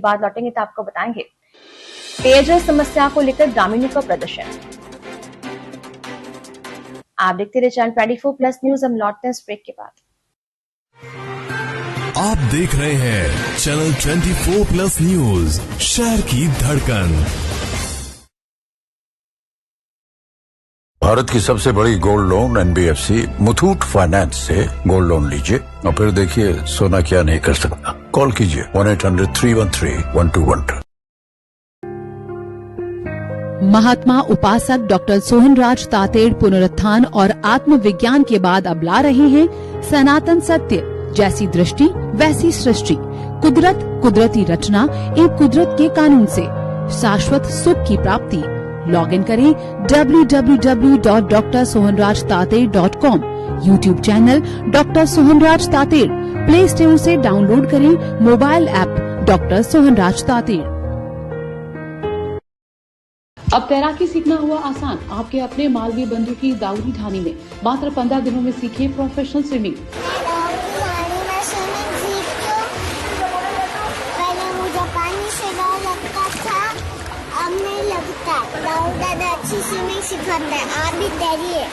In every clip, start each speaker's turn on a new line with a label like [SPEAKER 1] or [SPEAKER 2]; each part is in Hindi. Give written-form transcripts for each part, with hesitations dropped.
[SPEAKER 1] बाद लौटेंगे तो आपको बताएंगे। पेयजल समस्या को लेकर ग्रामीणों का प्रदर्शन। आप देखते रहे चैनल 24+ न्यूज। हम लौटते हैं इस ब्रेक के बाद।
[SPEAKER 2] आप देख रहे हैं चैनल 24+ न्यूज, शहर की धड़कन।
[SPEAKER 3] भारत की सबसे बड़ी gold loan NBFC Muthoot finance से गोल्ड लोन लीजिए और फिर देखिए सोना क्या नहीं कर सकता। कॉल कीजिए 1-800-313-1212।
[SPEAKER 4] महात्मा उपासक डॉक्टर सोहनराज तातेड़ पुनरुत्थान और आत्मविज्ञान के बाद अब ला रहे हैं सनातन सत्य, जैसी दृष्टि वैसी सृष्टि, कुदरत कुदरती रचना एक कुदरत के कानून से शाश्वत सुख की प्राप्ति। लॉगिन करें www.drsohanrajtater.com। YouTube channel doctor Sohanraj Tated. Play store से डाउनलोड करें mobile app doctor Sohanraj Tated. अब तैराकी सीखना हुआ आसान। आपके अपने मालवीय बंधु की दाऊदी ढाणी में मात्र 15 दिनों में सीखिए प्रोफेशनल स्विमिंग।
[SPEAKER 5] दादा अच्छी स्विमिंग सिखाता है, आप भी तैरिए।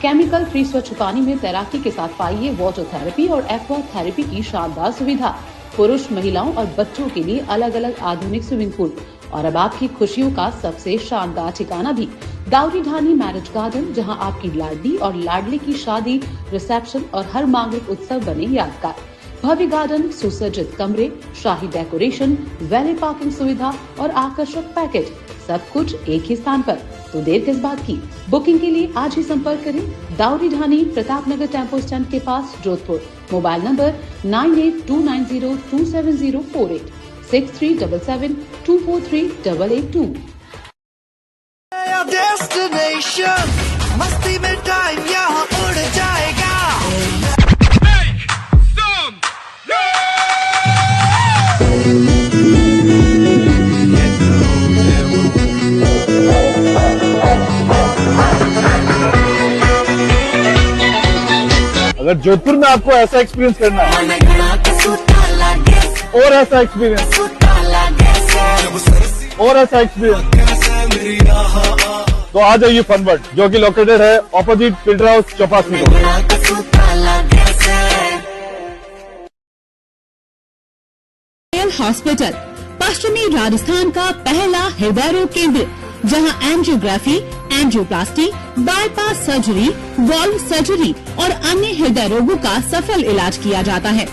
[SPEAKER 4] केमिकल फ्री स्वच्छ पानी में तैराकी के साथ पाइए वाटर थेरेपी और एक्वा थेरेपी की शानदार सुविधा। पुरुष, महिलाओं और बच्चों के लिए अलग अलग आधुनिक स्विमिंग पूल और अब आपकी खुशियों का सबसे शानदार ठिकाना भी दाऊदी ढाणी मैरिज गार्डन, जहां आपकी लाडली और लाडले की शादी, रिसेप्शन और हर मांगलिक उत्सव बने यादगार। भव्य गार्डन, सुसज्जित कमरे, शाही डेकोरेशन, वैली पार्किंग सुविधा और आकर्षक पैकेज, सब कुछ एक ही स्थान पर। तो देर किस बात की? बुकिंग के लिए आज ही संपर्क करें दाऊदी ढाणी, प्रताप नगर टेम्पो स्टैंड के पास, जोधपुर। Mobile number 9829902704, 6377243882।
[SPEAKER 6] मस्ती में टाइम यहाँ उड़ जाएगा।
[SPEAKER 7] अगर जोधपुर में आपको ऐसा एक्सपीरियंस करना है और ऐसा एक्सपीरियंस और ऐसा एक्सपीरियंस, तो आ जाइए फनबर्ड, जो कि लोकेटेड है opposite filter house, Chaupasi road.
[SPEAKER 4] Royal hospital पश्चिमी राजस्थान का पहला हृदय रोग केंद्र, जहां angiography, angioplasty, bypass surgery, valve surgery और अन्य हृदय रोगों का सफल इलाज किया जाता है।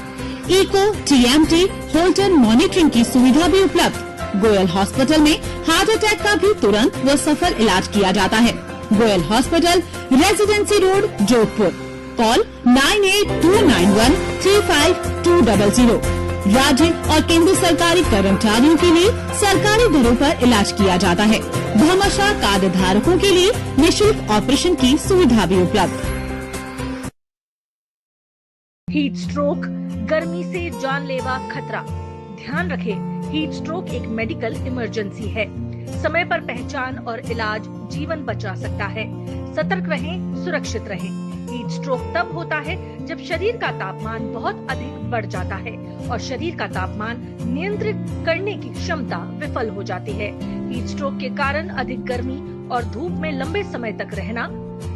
[SPEAKER 4] इको, टीएमटी, होल्टर मॉनिटरिंग की सुविधा भी उपलब्ध। गोयल हॉस्पिटल में हार्ट अटैक का भी तुरंत व सफल इलाज किया जाता है। Goyal hospital, residency road, Jodhpur. Call 9829135200। राज्य और केंद्र सरकारी कर्मचारियों के लिए सरकारी दरों पर इलाज किया जाता है। भामाशाह कार्ड धारकों के लिए निःशुल्क ऑपरेशन की सुविधा भी उपलब्ध।
[SPEAKER 8] हीट स्ट्रोक, गर्मी से जानलेवा खतरा। ध्यान रखें, हीट स्ट्रोक एक मेडिकल इमरजेंसी है। समय पर पहचान और इलाज जीवन बचा सकता है। सतर्क रहें, सुरक्षित रहें। हीट स्ट्रोक तब होता है जब शरीर का तापमान बहुत अधिक बढ़ जाता है और शरीर का तापमान नियंत्रित करने की क्षमता विफल हो जाती है। हीट स्ट्रोक के कारण अधिक गर्मी और धूप में लंबे समय तक रहना,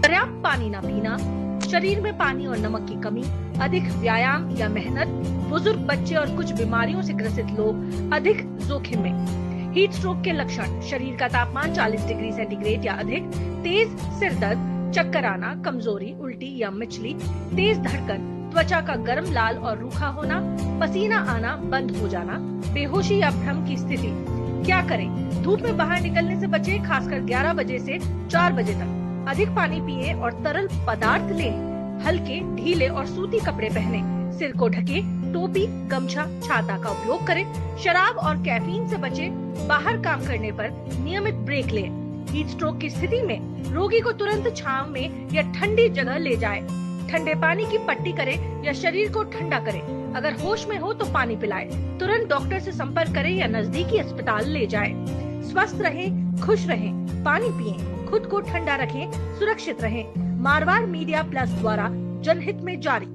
[SPEAKER 8] पर्याप्त पानी न पीना, शरीर में पानी और नमक की कमी, अधिक व्यायाम या मेहनत, बुजुर्ग, बच्चे और कुछ बीमारियों से ग्रसित लोग अधिक जोखिम में। हीट स्ट्रोक के लक्षण: शरीर का तापमान 40 डिग्री सेंटीग्रेड या अधिक, तेज सिर दर्द, चक्कर आना, कमजोरी, उल्टी या मिचली, तेज धड़कन, त्वचा का गर्म, लाल और रूखा होना, पसीना आना बंद हो जाना, बेहोशी या भ्रम की स्थिति। क्या करें? धूप में बाहर निकलने से बचें, खासकर 11 बजे से 4 बजे तक। अधिक पानी पिए और तरल पदार्थ लें। हल्के, ढीले और सूती कपड़े पहने। सिर को ढके, टोपी, गमछा, छाता का उपयोग करें। शराब और कैफीन से बचें। बाहर काम करने पर नियमित ब्रेक लें। हीट स्ट्रोक की स्थिति में रोगी को तुरंत छांव में या ठंडी जगह ले जाएं। ठंडे पानी की पट्टी करें या शरीर को ठंडा करें। अगर होश में हो तो पानी पिलाएं। तुरंत डॉक्टर से संपर्क करें या नजदीकी अस्पताल ले जाएं। स्वस्थ रहें, खुश रहें, पानी पिएं, खुद को ठंडा रखें, सुरक्षित रहें। मारवाड़ मीडिया प्लस द्वारा जनहित में जारी।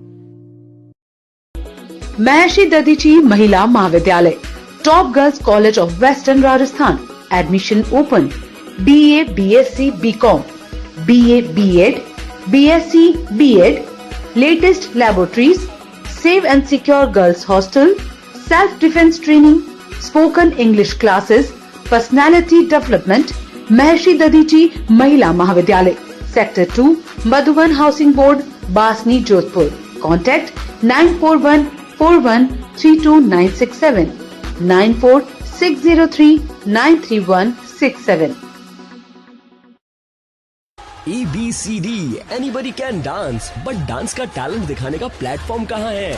[SPEAKER 4] महर्षि दधीची महिला महाविद्यालय, top girls college of western Rajasthan, admission open, BA, BSc, BCom, BA, B.Ed, BSc, B.Ed, latest laboratories, safe and secure girls hostel, self-defense training, spoken English classes, personality development, महर्षि दधीची महिला महाविद्यालय, sector 2, Madhuban housing board, Basni, Jodhpur. Contact 9414132967, 9460393167.
[SPEAKER 9] ABCD, anybody can dance, but dance का टैलेंट दिखाने का प्लेटफॉर्म कहाँ है?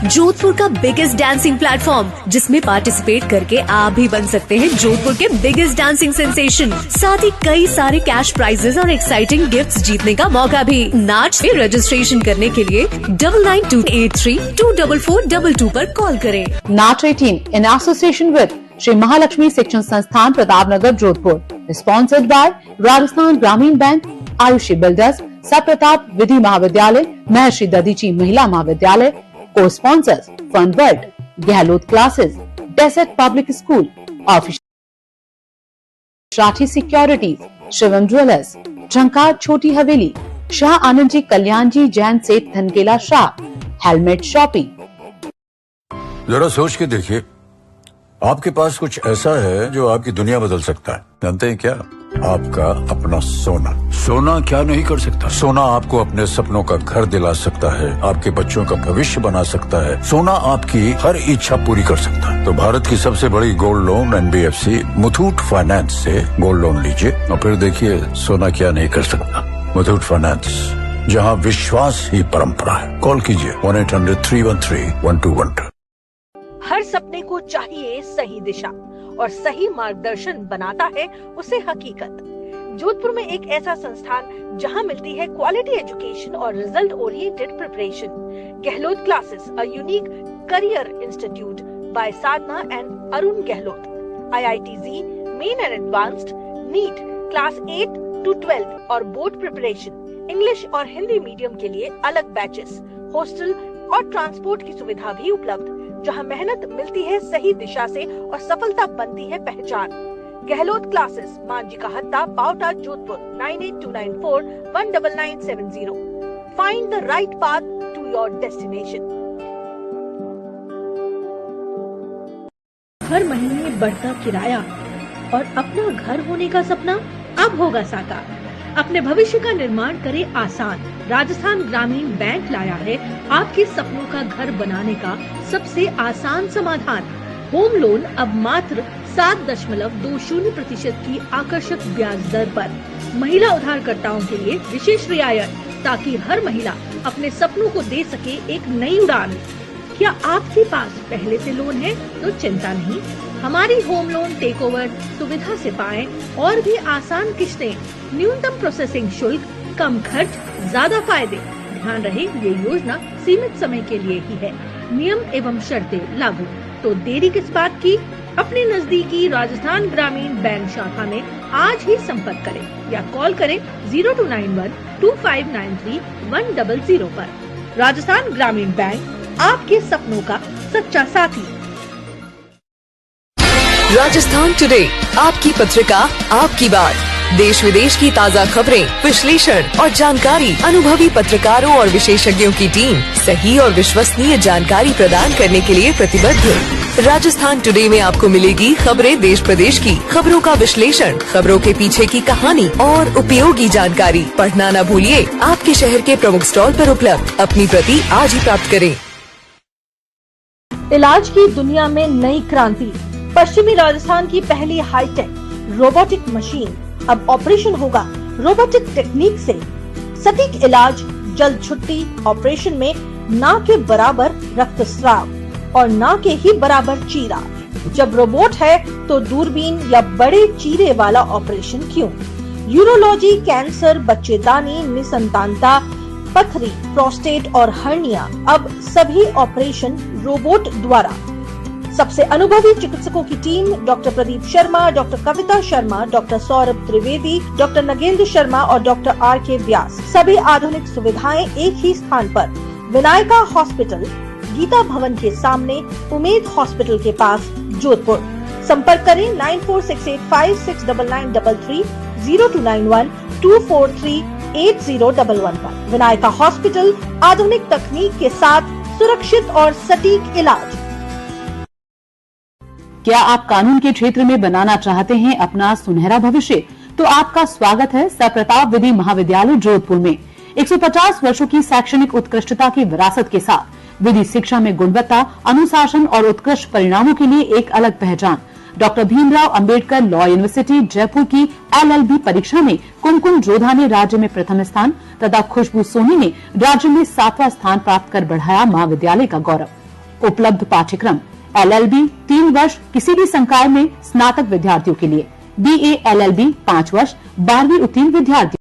[SPEAKER 10] जोधपुर का बिगेस्ट डांसिंग प्लेटफॉर्म, जिसमें पार्टिसिपेट करके आप भी बन सकते हैं जोधपुर के बिगेस्ट डांसिंग सेंसेशन. साथ ही कई सारे कैश प्राइजेस और एक्साइटिंग गिफ्ट्स जीतने का मौका भी. नाच में रजिस्ट्रेशन करने के लिए 9928324422 पर कॉल करें.
[SPEAKER 4] नाच 18 in association with Shri Mahalakshmi Shikshan Sansthan Pratap Nagar Jodhpur, sponsored by Rajasthan Gramin bank, Ayushi builders, सप्रताप Vidhi Mahavidyalaya, Maharshi Dadhichi Mahila Mahavidyalaya. Co-sponsors Fun World, Gehlot Classes, Desert Public School, Official Shrathi Securities, Shivam Jewellers, Shankar Choti Haveli, Shah Anand Ji Kalyan Ji Jain Seth Dhankela Shah, Helmet Shopping.
[SPEAKER 3] जरा सोच के देखिए, आपके पास कुछ ऐसा है जो आपकी दुनिया बदल सकता है. जानते हैं क्या? आपका अपना सोना. सोना क्या नहीं कर सकता? सोना आपको अपने सपनों का घर दिला सकता है, आपके बच्चों का भविष्य बना सकता है. सोना आपकी हर इच्छा पूरी कर सकता है. तो भारत की सबसे बड़ी gold loan NBFC Muthoot finance से गोल्ड लोन लीजिए और फिर देखिए सोना क्या नहीं कर सकता. मुथूट फाइनेंस, जहां विश्वास ही परंपरा है. कॉल कीजिए 1-800-313-1212.
[SPEAKER 8] हर सपने को चाहिए सही दिशा और सही मार्गदर्शन बनाता है उसे हकीकत. जोधपुर में एक ऐसा संस्थान जहां मिलती है क्वालिटी एजुकेशन और result oriented preparation. Gehlot classes, a unique career institute by Sadhana and Arun Gehlot. IITZ, main and advanced, NEET, class 8 to 12 और बोर्ड प्रिपरेशन. इंग्लिश और हिंदी मीडियम के लिए अलग बैचेस, हॉस्टल और ट्रांसपोर्ट की सुविधा भी उपलब्ध, जहां मेहनत मिलती है सही दिशा से और सफलता बनती है पहचान. गहलोत क्लासेस, मांझी का Hatta, Paota, Jodhpur. 9829419970. Find the right path to your destination. हर महीने बढ़ता किराया और अपना घर होने का सपना अब होगा साकार. अपने भविष्य का निर्माण करे आसान. राजस्थान ग्रामीण बैंक लाया है आपके सपनों का घर बनाने का सबसे आसान समाधान. होम लोन अब मात्र 7.20% की आकर्षक ब्याज दर पर. महिला उधारकर्ताओं के लिए विशेष रियायत, ताकि हर महिला अपने सपनों को दे सके एक नई उड़ान. क्या आपके पास पहले से लोन है तो चिंता नहीं, हमारी होम लोन टेक ओवर सुविधा से पाएं और भी आसान किश्तें, न्यूनतम प्रोसेसिंग शुल्क, कम खर्च, ज्यादा फायदे. ध्यान रहे ये योजना सीमित समय के लिए ही है. नियम एवं शर्तें लागू. तो देरी किस बात की? अपने नजदीकी राजस्थान ग्रामीण बैंक शाखा में आज ही संपर्क करें या कॉल करें 02912593-100 पर. राजस्थान ग्रामीण बैंक, आपके सपनों का सच्चा साथी.
[SPEAKER 10] राजस्थान टुडे, आपकी पत्रिका, आपकी बात. देश विदेश की ताज़ा खबरें, विश्लेषण और जानकारी. अनुभवी पत्रकारों और विशेषज्ञों की टीम सही और विश्वसनीय जानकारी प्रदान करने के लिए प्रतिबद्ध. राजस्थान टुडे में आपको मिलेगी खबरें देश प्रदेश की, खबरों का विश्लेषण, खबरों के पीछे की कहानी और उपयोगी जानकारी। पढ़ना न भूलिए, आपके शहर के प्रमुख स्टॉल पर उपलब्ध। अपनी प्रति आज ही प्राप्त करें।
[SPEAKER 8] इलाज की दुनिया में नई क्रांति। पश्चिमी राजस्थान की पहली हाईटेक रोबोटिक मशीन। अब ऑपरेशन होगा रोबोटिक टेक्निक से। सटीक इलाज, जल्द छुट्टी। ऑपरेशन में ना के बराबर रक्तस्राव और ना के ही बराबर चीरा। जब रोबोट है तो दूरबीन या बड़े चीरे वाला ऑपरेशन क्यों? यूरोलॉजी, कैंसर, बच्चेदानी, निसंतानता, पथरी, प्रोस्टेट और हर्निया, अब सभी ऑपरेशन रोबोट द्वारा। सबसे अनुभवी चिकित्सकों की team, doctor Pradeep Sharma, doctor Kavita Sharma, doctor Saurabh Trivedi, doctor Nagendra Sharma और डॉक्टर RK व्यास। सभी आधुनिक सुविधाएं एक ही स्थान पर। विनायका हॉस्पिटल, गीता भवन के सामने, उमेद हॉस्पिटल के पास, जोधपुर। संपर्क करें 9468569933, 0291243801 पर। विनायका हॉस्पिटल, आधुनिक तकनीक के साथ सुरक्षित और सटीक इलाज।
[SPEAKER 4] क्या आप कानून के क्षेत्र में बनाना चाहते हैं अपना सुनहरा भविष्य? तो आपका स्वागत है सप्रताप विधि महाविद्यालय जोधपुर में। 150 वर्षों की शैक्षणिक उत्कृष्टता की विरासत के साथ विधि शिक्षा में गुणवत्ता, अनुशासन और उत्कृष्ट परिणामों के लिए एक अलग पहचान। Doctor Bhimrao Ambedkar law university Jaipur की LLB परीक्षा में कुमकुम जोधा ने राज्य में प्रथम स्थान तथा खुशबू सोनी ने राज्य में 7वां स्थान प्राप्त कर बढ़ाया महाविद्यालय का गौरव। उपलब्ध पाठ्यक्रम LLB 3 वर्ष किसी भी संकाय में स्नातक विद्यार्थियों के लिए, BA LLB 5 वर्ष 12वीं उत्तीर्ण विद्यार्थियों।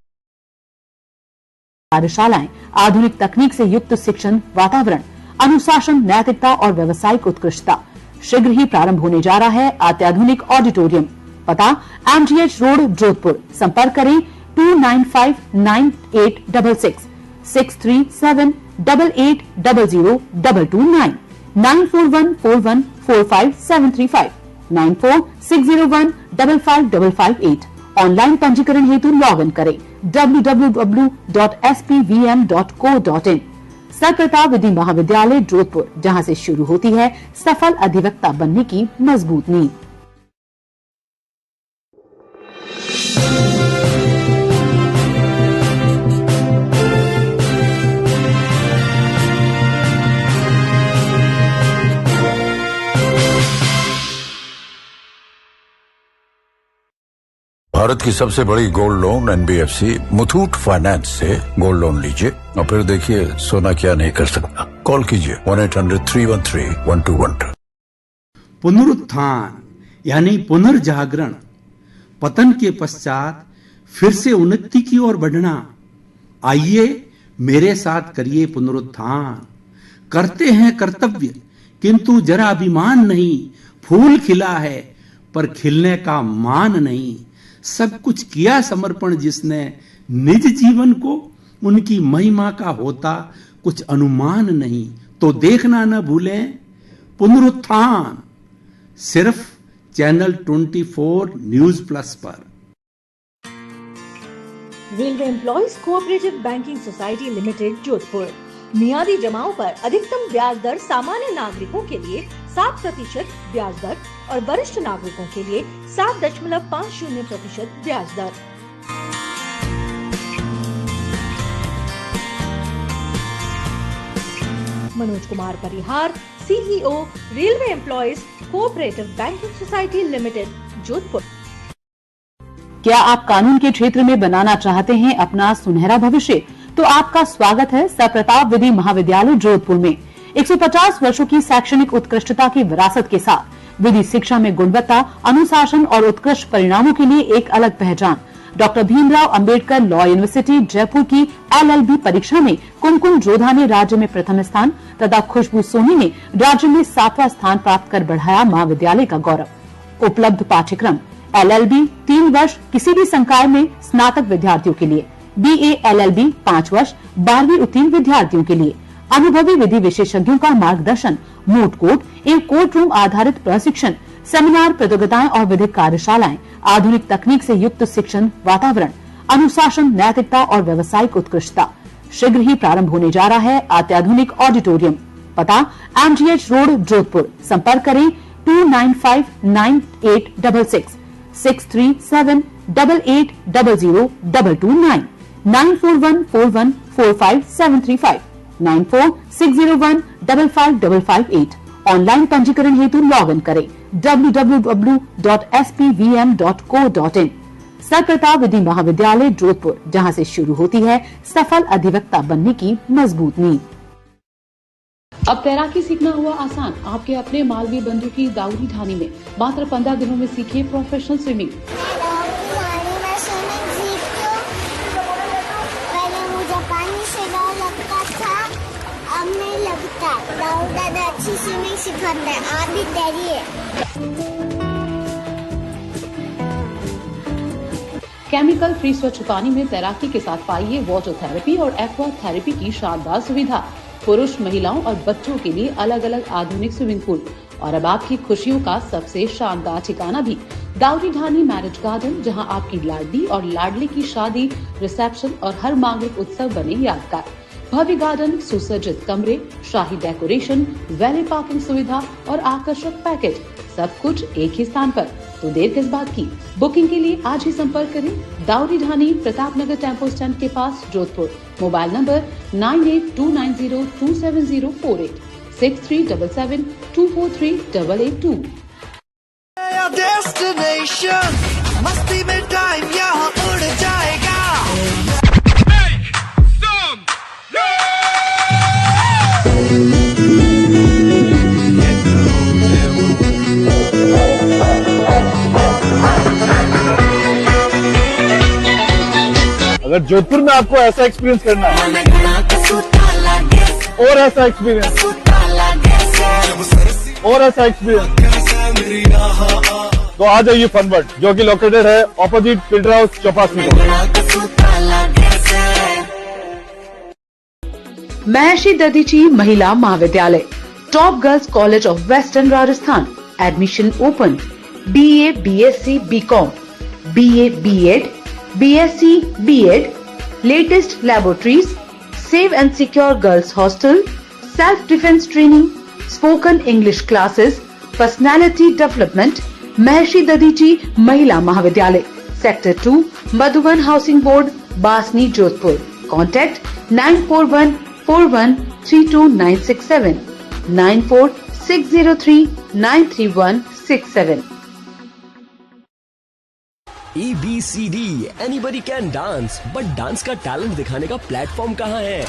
[SPEAKER 4] कार्यशालाएं, आधुनिक तकनीक से युक्त शिक्षण वातावरण, अनुशासन, नैतिकता और व्यावसायिक उत्कृष्टता। शीघ्र ही प्रारंभ होने जा रहा है अत्याधुनिक ऑडिटोरियम। पता MGH रोड जोधपुर। संपर्क करें 29598666 63788002229 9414145735 9460155558। ऑनलाइन पंजीकरण हेतु लॉग इन करें www.spvm.co.in। सप्रताप विधि महाविद्यालय जोधपुर, जहां से शुरू होती है सफल अधिवक्ता बनने की मजबूत नींव।
[SPEAKER 3] भारत की सबसे बड़ी gold loan NBFC Muthoot finance से गोल्ड लोन लीजिए और फिर देखिए सोना क्या नहीं कर सकता। कॉल कीजिए 1-800-313-1212।
[SPEAKER 11] पुनरुत्थान यानी पुनर्जागरण, पतन के पश्चात फिर से उन्नति की ओर बढ़ना। आइए मेरे साथ करिए पुनरुत्थान। करते हैं कर्तव्य किंतु जरा अभिमान नहीं। फूल खिला है पर खिलने का मान नहीं। सब कुछ किया समर्पण जिसने निज जीवन को, उनकी महिमा का होता कुछ अनुमान नहीं। तो देखना न भूलें पुनरुत्थान, सिर्फ चैनल 24 न्यूज प्लस पर।
[SPEAKER 8] Railway employees cooperative banking society limited Jodhpur. मियादी जमाओं पर अधिकतम ब्याज दर सामान्य नागरिकों के लिए 7% ब्याज दर और वरिष्ठ नागरिकों के लिए 7.50% ब्याज दर। मनोज कुमार परिहार, CEO, railway employees cooperative banking society limited Jodhpur.
[SPEAKER 4] क्या आप कानून के क्षेत्र में बनाना चाहते हैं अपना सुनहरा भविष्य? तो आपका स्वागत है सप्रताप विधि महाविद्यालय जोधपुर में। 150 वर्षों की शैक्षणिक उत्कृष्टता की विरासत के साथ विधि शिक्षा में गुणवत्ता, अनुशासन और उत्कृष्ट परिणामों के लिए एक अलग पहचान। Doctor Bhimrao Ambedkar law university Jaipur की LLB परीक्षा में कुमकुम जोधा ने राज्य में प्रथम स्थान तथा खुशबू सोनी ने राज्य में 7वां स्थान प्राप्त कर बढ़ाया महाविद्यालय का गौरव। उपलब्ध पाठ्यक्रम LLB 3 वर्ष किसी भी संकाय में स्नातक विद्यार्थियों के लिए, BA LLB 5 वर्ष 12वीं उत्तीर्ण विद्यार्थियों के लिए। अनुभवी विधि विशेषज्ञों का मार्गदर्शन, मूट कोर्ट एवं कोर्ट रूम आधारित प्रशिक्षण, सेमिनार, प्रतियोगिताएं और विधिक कार्यशालाएं, आधुनिक तकनीक से युक्त शिक्षण वातावरण, अनुशासन, नैतिकता और व्यावसायिक उत्कृष्टता। शीघ्र ही प्रारंभ होने जा रहा है अत्याधुनिक ऑडिटोरियम। पता MGH रोड जोधपुर। संपर्क करें 637-295-9866, 637-8800-229, 9414145735, 9460155558। ऑनलाइन पंजीकरण हेतु लॉग इन करें www.spvm.co.in। सर प्रताप विधि महाविद्यालय जोधपुर, जहां से शुरू होती है सफल अधिवक्ता बनने की मजबूत नींव। अब तैराकी सीखना हुआ आसान। आपके अपने मालवीय बंधु की दाऊदी ढाणी में मात्र 15 दिनों में सीखिए प्रोफेशनल स्विमिंग।
[SPEAKER 5] पहले मुझे पानी से डर लगता था, अब नहीं लगता। दाऊ दादा अच्छी स्विमिंग सिखाता है, आप भी तैरिए।
[SPEAKER 4] केमिकल फ्री स्वच्छ पानी में तैराकी के साथ पाइए वाटर थेरेपी और एक्वा थेरेपी की शानदार सुविधा। पुरुष, महिलाओं और बच्चों के लिए अलग अलग आधुनिक स्विमिंग पूल और अब आपकी खुशियों का सबसे शानदार ठिकाना भी दाऊदी ढाणी मैरिज गार्डन, जहां आपकी लाडली और लाडले की शादी, रिसेप्शन और हर मांगलिक उत्सव बने यादगार। भव्य गार्डन, सुसज्जित कमरे, शाही डेकोरेशन, वैली पार्किंग सुविधा और आकर्षक पैकेज, सब कुछ एक ही स्थान पर। तो देर किस बात की, बुकिंग के लिए आज ही संपर्क करें दाऊदी ढाणी, प्रताप नगर टेम्पो स्टैंड के पास, Jodhpur. Mobile number 9829027048, 6377243882।
[SPEAKER 6] Destination Masti में टाइम यहाँ उड़ जाएगा।
[SPEAKER 7] अगर जोधपुर में आपको ऐसा एक्सपीरियंस करना है और ऐसा एक्सपीरियंस और ऐसा एक्सपीरियंस, तो आ जाइए फनवर्ल्ड, जो कि लोकेटेड है ऑपोजिट फिल्टर हाउस चौपासी।
[SPEAKER 4] महर्षि दधीची महिला महाविद्यालय, top girls college of western Rajasthan. Admission open. BA, BSc, BCom, BA, B.Ed, BSc, B.Ed, latest laboratories, safe and secure girls hostel, self-defense training, spoken English classes, personality development। महर्षि दधीची महिला महाविद्यालय, sector 2, Madhuban housing board, Basni, Jodhpur. Contact 9414132967, 9460393167।
[SPEAKER 9] ABCD anybody can dance, but dance का टैलेंट दिखाने का प्लेटफॉर्म कहाँ है?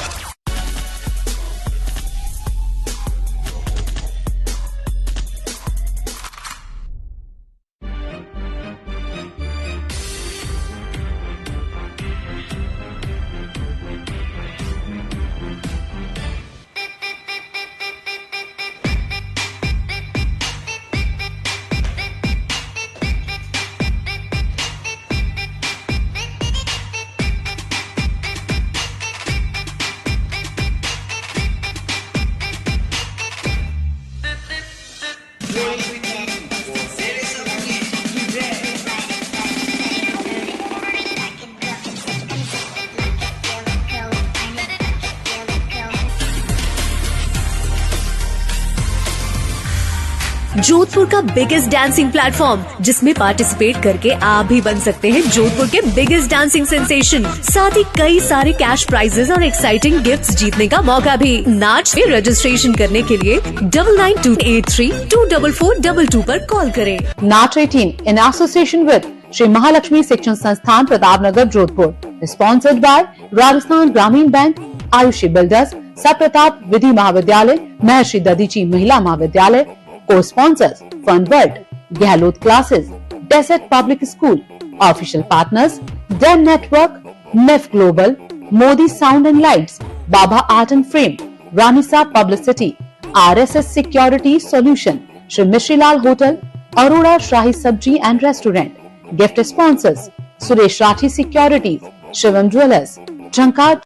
[SPEAKER 10] जोधपुर का बिगेस्ट डांसिंग प्लेटफॉर्म, जिसमें पार्टिसिपेट करके आप भी बन सकते हैं जोधपुर के बिगेस्ट डांसिंग सेंसेशन। साथ ही कई सारे कैश प्राइजेस और एक्साइटिंग गिफ्ट्स जीतने का मौका भी। नाच में रजिस्ट्रेशन करने के लिए 9928324422 पर कॉल करें।
[SPEAKER 4] नाच 18 in association with Shri Mahalakshmi Shikshan Sansthan, Pratap Nagar, Jodhpur. Sponsored by Rajasthan Gramin bank, Ayushi builders, sir Pratap Vidhi Mahavidyalaya, Maharshi Dadhichi Mahila Mahavidyalaya. Co-sponsors Funworld, Gehlot classes, desert public school. Official partners Den network, नेफ global, Modi sound and lights, Baba art and frame, Ranisa publicity, RSS security solution, Shri Mishrilal hotel, Arora Shahi Sabzi and restaurant. Gift sponsors Suresh Rathi securities, Shivam jewellers, झंकार।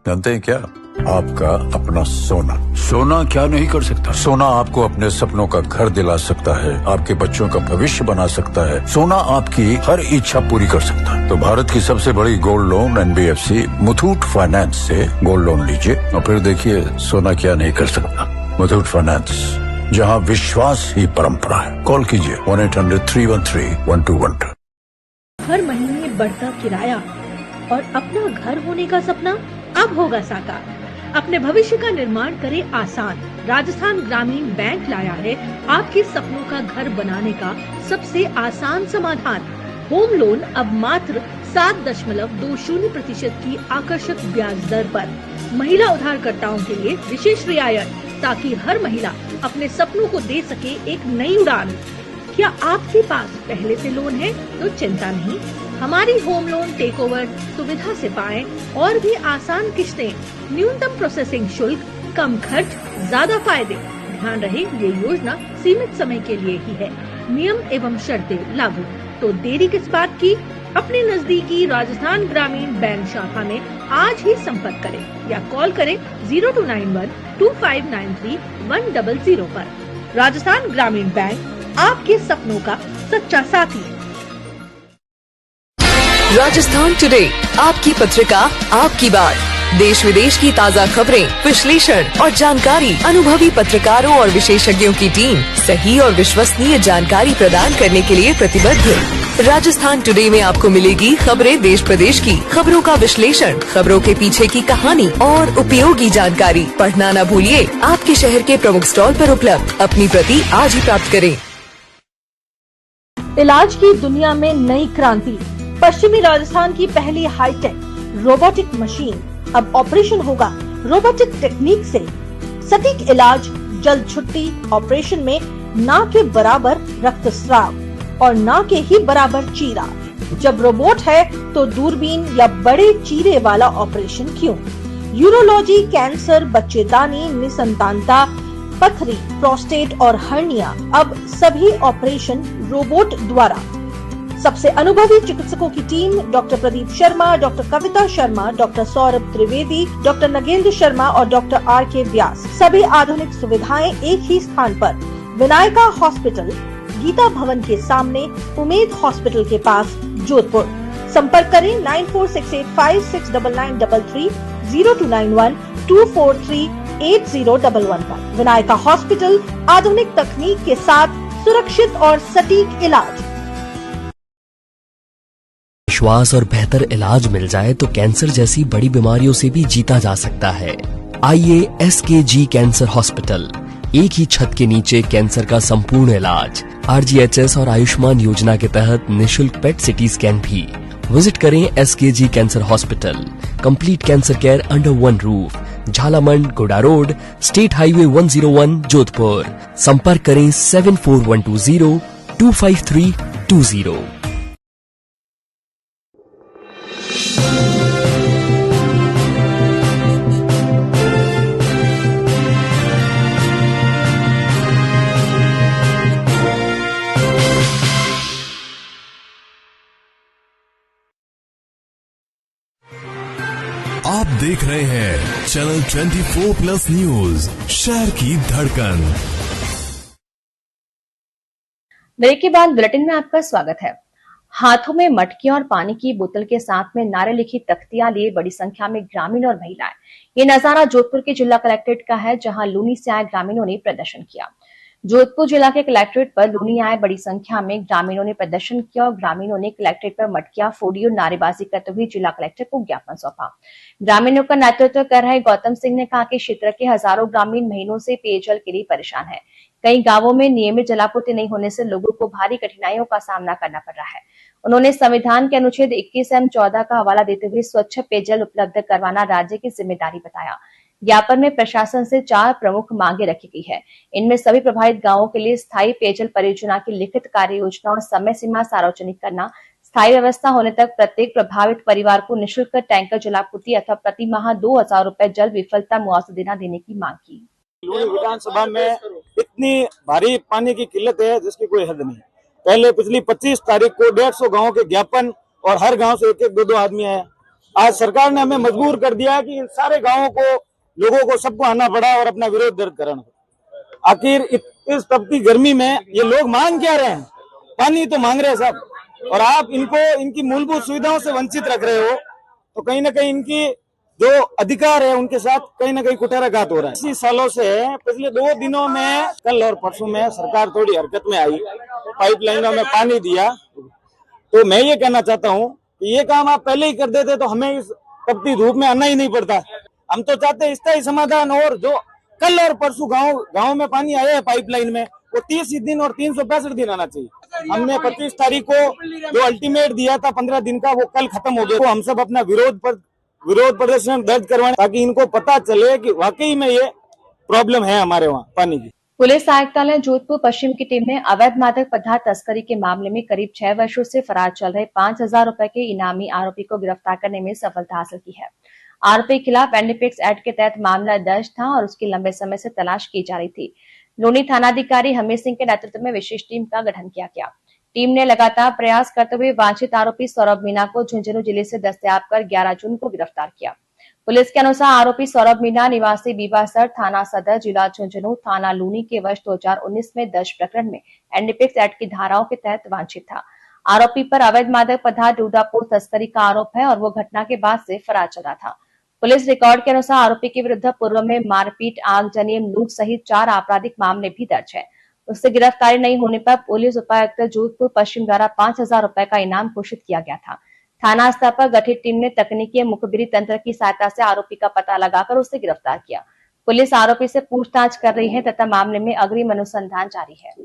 [SPEAKER 3] जानते हैं क्या, आपका अपना सोना। सोना क्या नहीं कर सकता? सोना आपको अपने सपनों का घर दिला सकता है, आपके बच्चों का भविष्य बना सकता है। सोना आपकी हर इच्छा पूरी कर सकता है। तो भारत की सबसे बड़ी gold loan NBFC Muthoot finance से गोल्ड लोन लीजिए और फिर देखिए सोना क्या नहीं कर सकता। मुथूट फाइनेंस, जहां विश्वास ही परंपरा है। कॉल कीजिए 1-800-313-1212।
[SPEAKER 8] हर महीने बढ़ता किराया और अपना घर होने का सपना अब होगा साकार। अपने भविष्य का निर्माण करे आसान। राजस्थान ग्रामीण बैंक लाया है आपके सपनों का घर बनाने का सबसे आसान समाधान। होम लोन अब मात्र 7.20% की आकर्षक ब्याज दर पर। महिला उधारकर्ताओं के लिए विशेष रियायत, ताकि हर महिला अपने सपनों को दे सके एक नई उड़ान। क्या आपके पास पहले से लोन है तो चिंता नहीं, हमारी होम लोन टेक ओवर सुविधा से पाएं और भी आसान किश्तें, न्यूनतम प्रोसेसिंग शुल्क, कम खर्च, ज्यादा फायदे। ध्यान रहे ये योजना सीमित समय के लिए ही है, नियम एवं शर्तें लागू। तो देरी किस बात की, अपने नजदीकी राजस्थान ग्रामीण बैंक शाखा में आज ही संपर्क करें या कॉल करें 0291-2593-100 पर। राजस्थान ग्रामीण बैंक, आपके सपनों का सच्चा साथी।
[SPEAKER 12] राजस्थान टुडे, आपकी पत्रिका, आपकी बात। देश विदेश की ताज़ा खबरें, विश्लेषण और जानकारी, अनुभवी पत्रकारों और विशेषज्ञों की टीम सही और विश्वसनीय जानकारी प्रदान करने के लिए प्रतिबद्ध। राजस्थान टुडे में आपको मिलेगी खबरें देश प्रदेश की, खबरों का विश्लेषण, खबरों के पीछे की कहानी और उपयोगी जानकारी। पढ़ना न भूलिए, आपके शहर के प्रमुख स्टॉल पर उपलब्ध। अपनी प्रति आज ही प्राप्त करें।
[SPEAKER 8] इलाज की दुनिया में नई क्रांति। पश्चिमी राजस्थान की पहली हाईटेक रोबोटिक मशीन, अब ऑपरेशन होगा रोबोटिक टेक्निक से। सटीक इलाज, जल्द छुट्टी, ऑपरेशन में ना के बराबर रक्तस्राव और ना के ही बराबर चीरा। जब रोबोट है तो दूरबीन या बड़े चीरे वाला ऑपरेशन क्यों? यूरोलॉजी, कैंसर, बच्चेदानी, निसंतानता, पथरी, प्रोस्टेट और हर्निया, अब सभी ऑपरेशन रोबोट द्वारा। सबसे अनुभवी चिकित्सकों की team, doctor Pradeep Sharma, doctor Kavita Sharma, doctor Saurabh Trivedi, doctor Nagendra Sharma और डॉक्टर R.K. व्यास। सभी आधुनिक सुविधाएं एक ही स्थान पर। विनायका हॉस्पिटल, गीता भवन के सामने, उमेद हॉस्पिटल के पास, जोधपुर। संपर्क करें 9468569933, 029124380111 पर। विनायका हॉस्पिटल, आधुनिक तकनीक के साथ सुरक्षित और सटीक इलाज।
[SPEAKER 9] विश्वास और बेहतर इलाज मिल जाए तो कैंसर जैसी बड़ी बीमारियों से भी जीता जा सकता है। आइए SKG कैंसर हॉस्पिटल, एक ही छत के नीचे कैंसर का संपूर्ण इलाज। RGHS और आयुष्मान योजना के तहत निशुल्क पेट सिटी स्कैन भी। विजिट करें SKG cancer hospital, complete cancer care under one roof, Jhalamand, गोडा रोड, स्टेट हाईवे 101, जोधपुर। संपर्क करें 7412025320।
[SPEAKER 2] आप देख रहे हैं चैनल 24+ न्यूज, शहर की धड़कन।
[SPEAKER 1] ब्रेक के बाद बुलेटिन में आपका स्वागत है। हाथों में मटकियां और पानी की बोतल के साथ में नारे लिखी तख्तियां लिए बड़ी संख्या में ग्रामीण और महिलाएं। ये नजारा जोधपुर के जिला कलेक्ट्रेट का है, जहां लूनी से आए ग्रामीणों ने प्रदर्शन किया। जोधपुर जिला के कलेक्ट्रेट पर लूनी आए बड़ी संख्या में ग्रामीणों ने प्रदर्शन किया और ग्रामीणों ने कलेक्ट्रेट पर मटकियां फोड़ी और नारेबाजी करते हुए जिला कलेक्टर को ज्ञापन सौंपा। ग्रामीणों का नेतृत्व कर रहे गौतम सिंह ने कहा कि क्षेत्र के हजारों ग्रामीण महीनों से पेयजल के लिए परेशान है। कई गांवों में नियमित जलापूर्ति नहीं होने से लोगों को भारी कठिनाइयों का सामना करना पड़ रहा है। उन्होंने संविधान के अनुच्छेद 21 एवं 14 का हवाला देते हुए स्वच्छ पेयजल उपलब्ध करवाना राज्य की जिम्मेदारी बताया। ज्ञापन में प्रशासन से 4 प्रमुख मांगे रखी गई है। इनमें सभी प्रभावित गांवों के लिए स्थायी पेयजल परियोजना की लिखित कार्य योजना और समय सीमा सार्वजनिक करना, स्थायी व्यवस्था होने तक प्रत्येक प्रभावित परिवार को निःशुल्क टैंकर जलापूर्ति अथवा प्रति माह 2000 रुपए जल विफलता मुआवजा देना देने की मांग की।
[SPEAKER 13] लूनी विधानसभा में इतनी भारी पानी की किल्लत है जिसकी कोई हद नहीं। पहले पिछली 25 तारीख को 150 गाँव के ज्ञापन और हर गाँव से 1-1, 2-2 आदमी आए। आज सरकार ने हमें मजबूर कर दिया कि इन सारे गाँवों को, लोगों को, सबको आना पड़ा और अपना विरोध दर्ज कराना पड़ा। आखिर इस तपती गर्मी में ये लोग मांग क्या रहे हैं? पानी तो मांग रहे हैं सब, और आप इनको इनकी मूलभूत सुविधाओं से वंचित रख रहे हो, तो कहीं ना कहीं इनकी जो अधिकार है उनके साथ कहीं ना कहीं कुठाराघात हो रहा है। इसी सालों से पिछले 2 दिनों में, कल और परसों में सरकार थोड़ी हरकत में आई, पाइपलाइनों में पानी दिया। तो मैं ये कहना चाहता हूँ कि ये काम आप पहले ही कर देते तो हमें इस तपती धूप में आना ही नहीं पड़ता। हम तो चाहते हैं स्थायी समाधान, और जो कल और परसों गाँव में पानी आया है पाइपलाइन में, वो 30 दिन और 365 दिन आना चाहिए। हमने 25 तारीख को जो अल्टीमेट दिया था 15 दिन का, वो कल खत्म हो गया। तो हम सब अपना विरोध प्रदर्शन दर्ज करवाएं ताकि इनको पता चले कि वाकई में ये प्रॉब्लम है हमारे वहाँ पानी की।
[SPEAKER 1] पुलिस आयुक्तालय जोधपुर पश्चिम की टीम ने अवैध मादक पदार्थ तस्करी के मामले में करीब 6 वर्षों से फरार चल रहे 5,000 रुपए के इनामी आरोपी को गिरफ्तार करने में सफलता हासिल की है। आरोपी के खिलाफ एनडीपीएस एक्ट के तहत मामला दर्ज था और उसकी लंबे समय से तलाश की जा रही थी। लोनी थानाधिकारी हमीर सिंह के नेतृत्व में विशेष टीम का गठन किया गया। टीम ने लगातार प्रयास करते हुए वांछित आरोपी सौरभ मीणा को झुंझुनू जिले से दस्तयाब कर 11 जून को गिरफ्तार किया। पुलिस के अनुसार आरोपी सौरभ मीणा निवासी बीबासर थाना सदर जिला झुंझुनू थाना लूनी के वर्ष 2019 में दर्ज प्रकरण में एनडीपीएस एक्ट की धाराओं के तहत वांछित था। आरोपी पर अवैध मादक पदार्थ डूडापोल तस्करी का आरोप है और वो घटना के बाद से फरार चला था। पुलिस रिकॉर्ड के अनुसार आरोपी के विरुद्ध पूर्व में मारपीट, आगजनी, लूट सहित 4 आपराधिक मामले भी दर्ज है। उससे गिरफ्तारी नहीं होने पर पुलिस उपायुक्त जोधपुर पश्चिम द्वारा 5,000 रुपए का इनाम घोषित किया गया था। थाना स्तर पर गठित टीम ने तकनीकी मुखबिरी तंत्र की सहायता से आरोपी का पता लगाकर उसे गिरफ्तार किया। पुलिस आरोपी से पूछताछ कर रही है तथा मामले में अग्रिम अनुसंधान जारी है।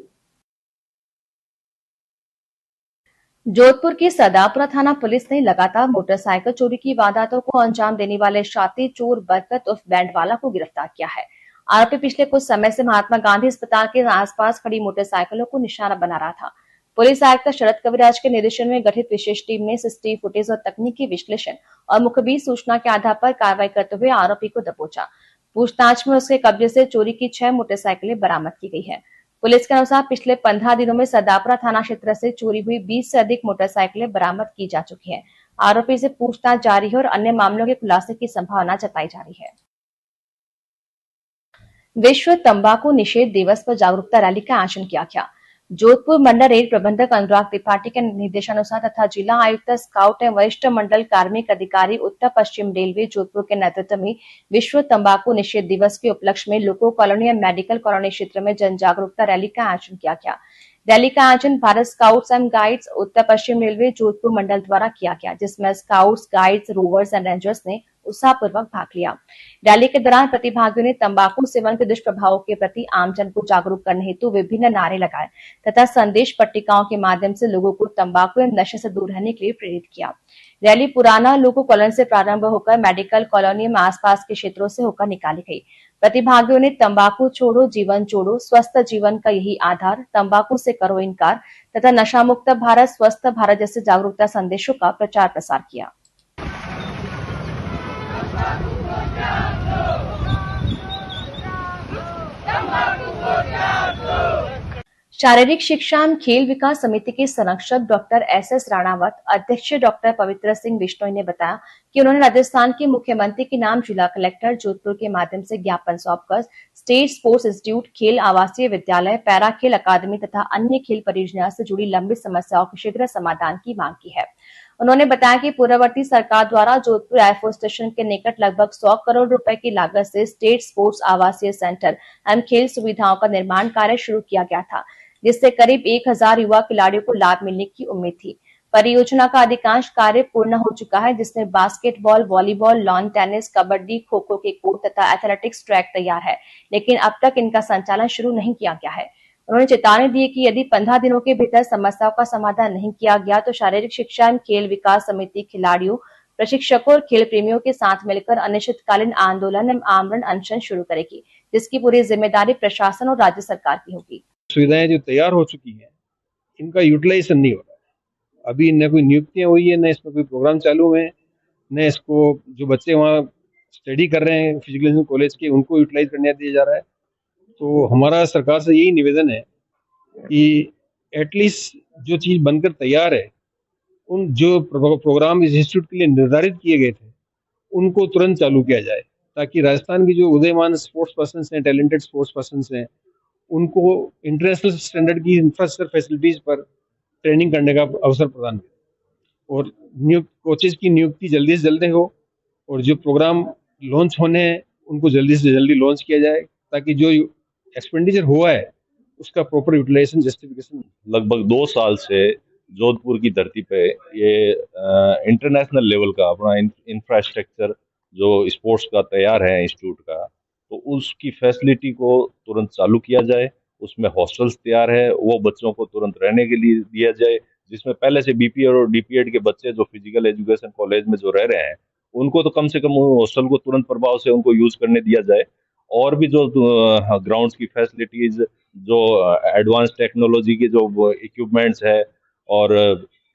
[SPEAKER 1] जोधपुर की सदापुरा थाना पुलिस ने लगातार मोटरसाइकिल चोरी की वारदातों को अंजाम देने वाले शातिर चोर बरकत उर्फ बैंडवाला को गिरफ्तार किया है। आरोपी पिछले कुछ समय से महात्मा गांधी अस्पताल के आसपास खड़ी मोटरसाइकिलों को निशाना बना रहा था। पुलिस आयुक्त शरद कविराज के निर्देशन में गठित विशेष टीम ने सीसीटीवी फुटेज और तकनीकी विश्लेषण और मुखबिर सूचना के आधार पर कार्रवाई करते हुए आरोपी को दबोचा। पूछताछ में उसके कब्जे से चोरी की 6 मोटरसाइकिलें बरामद की गई है। पुलिस के अनुसार पिछले 15 दिनों में सदापुरा थाना क्षेत्र से चोरी हुई 20 से अधिक मोटरसाइकिलें बरामद की जा चुकी है। आरोपी से पूछताछ जारी है और अन्य मामलों के खुलासे की संभावना जताई जा रही है। विश्व तंबाकू निषेध दिवस पर जागरूकता रैली का आयोजन किया गया। जोधपुर मंडल रेल प्रबंधक अनुराग त्रिपाठी के निर्देशानुसार तथा जिला आयुक्त स्काउट एवं वरिष्ठ मंडल कार्मिक अधिकारी उत्तर पश्चिम रेलवे जोधपुर के नेतृत्व में विश्व तंबाकू निषेध दिवस के उपलक्ष्य में लोको कॉलोनी और मेडिकल कॉलोनी क्षेत्र में जन जागरूकता रैली का आयोजन किया गया। रैली का आयोजन भारत स्काउट्स एंड गाइड्स उत्तर पश्चिम रेलवे जोधपुर मंडल द्वारा किया गया, जिसमें scouts, guides, rovers and rangers ने उत्साहपूर्वक भाग लिया। रैली के दौरान प्रतिभागियों ने तंबाकू सेवन के दुष्प्रभावों के प्रति आमजन को जागरूक करने हेतु विभिन्न नारे लगाए तथा संदेश पट्टिकाओं के माध्यम से लोगों को तंबाकू एवं नशे से दूर रहने के लिए प्रेरित किया। रैली पुराना लोको कॉलोनी से प्रारंभ होकर मेडिकल कॉलोनी में आसपास के क्षेत्रों से होकर निकाली गई। प्रतिभागियों ने तंबाकू छोड़ो जीवन जोड़ो, स्वस्थ जीवन का यही आधार, तंबाकू से करो इनकार तथा नशा मुक्त भारत, स्वस्थ भारत जैसे जागरूकता संदेशों का प्रचार प्रसार किया। शारीरिक शिक्षा एवं खेल विकास समिति के संरक्षक डॉक्टर एस राणावत, अध्यक्ष डॉक्टर पवित्र सिंह बिश्नोई ने बताया कि उन्होंने राजस्थान के मुख्यमंत्री के नाम जिला कलेक्टर जोधपुर के माध्यम से ज्ञापन सौंपकर स्टेट स्पोर्ट्स इंस्टीट्यूट, खेल आवासीय विद्यालय, पैरा खेल अकादमी तथा अन्य खेल परियोजना से जुड़ी लंबित समस्याओं के शीघ्र समाधान की मांग की है। उन्होंने बताया कि पूर्ववर्ती सरकार द्वारा जोधपुर एयरफोर्स स्टेशन के निकट लगभग 100 करोड़ रुपए की लागत से स्टेट स्पोर्ट्स आवासीय सेंटर एवं खेल सुविधाओं का निर्माण कार्य शुरू किया गया था, जिससे करीब 1000 युवा खिलाड़ियों को लाभ मिलने की उम्मीद थी। परियोजना का अधिकांश कार्य पूर्ण हो चुका है, जिसमें basketball, volleyball, lawn tennis, kabaddi, kho kho के कोर्ट तथा एथलेटिक्स ट्रैक तैयार है, लेकिन अब तक इनका संचालन शुरू नहीं किया गया है। उन्होंने चेतावनी दी कि यदि 15 दिनों के भीतर समस्याओं का समाधान नहीं किया गया तो शारीरिक शिक्षा एवं खेल विकास समिति खिलाड़ियों, प्रशिक्षकों और खेल प्रेमियों के साथ मिलकर अनिश्चितकालीन आंदोलन एवं आमरण अनशन शुरू करेगी, जिसकी पूरी जिम्मेदारी प्रशासन और राज्य सरकार की होगी।
[SPEAKER 14] सुविधाएं जो तैयार हो चुकी हैं, इनका यूटिलाइजेशन नहीं हो रहा है। अभी न कोई नियुक्तियां हुई है, न इसमें कोई प्रोग्राम चालू है, न इसको जो बच्चे वहाँ स्टडी कर रहे हैं फिजिकल एजुकेशन कॉलेज के, उनको यूटिलाइज करने दिया जा रहा है। तो हमारा सरकार से यही निवेदन है कि एटलीस्ट जो चीज बनकर तैयार है, उन जो प्रोग्राम इस इंस्टीट्यूट के लिए निर्धारित किए गए थे, उनको तुरंत चालू किया जाए, ताकि राजस्थान की जो उदयमान स्पोर्ट्स पर्सन हैं, टैलेंटेड स्पोर्ट्स पर्सन हैं, उनको इंटरनेशनल स्टैंडर्ड की इंफ्रास्ट्रक्चर फैसिलिटीज पर ट्रेनिंग करने का अवसर प्रदान करें और कोचेज की नियुक्ति जल्दी से जल्दी हो और जो प्रोग्राम लॉन्च होने हैं उनको जल्दी से जल्दी लॉन्च किया जाए ताकि जो एक्सपेंडिचर हुआ है उसका प्रॉपर यूटिलाइजेशन जस्टिफिकेशन।
[SPEAKER 15] लगभग 2 साल से जोधपुर की धरती पे ये इंटरनेशनल लेवल का अपना इंफ्रास्ट्रक्चर जो स्पोर्ट्स का तैयार है इंस्टीट्यूट का, तो उसकी फैसिलिटी को तुरंत चालू किया जाए। उसमें हॉस्टल्स तैयार है, वो बच्चों को तुरंत रहने के लिए दिया जाए, जिसमें पहले से बीपीएड और डीपीएड के बच्चे जो फिजिकल एजुकेशन कॉलेज में जो रह रहे हैं उनको तो कम से कम हॉस्टल को तुरंत प्रभाव से उनको यूज करने दिया जाए। और भी जो ग्राउंड्स की फैसिलिटीज, जो एडवांस टेक्नोलॉजी के जो इक्विपमेंट्स है और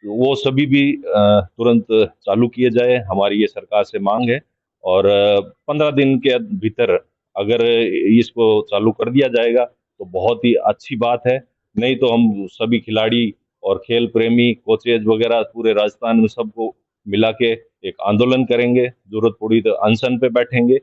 [SPEAKER 15] वो सभी भी तुरंत चालू किए जाए, हमारी ये सरकार से मांग है। और 15 दिन के भीतर अगर इसको चालू कर दिया जाएगा तो बहुत ही अच्छी बात है। नहीं तो हम सभी खिलाड़ी और खेल प्रेमी कोचेज वगैरह पूरे राजस्थान में सबको मिला के एक आंदोलन करेंगे, जरूरत पड़ी तो अनशन पे बैठेंगे।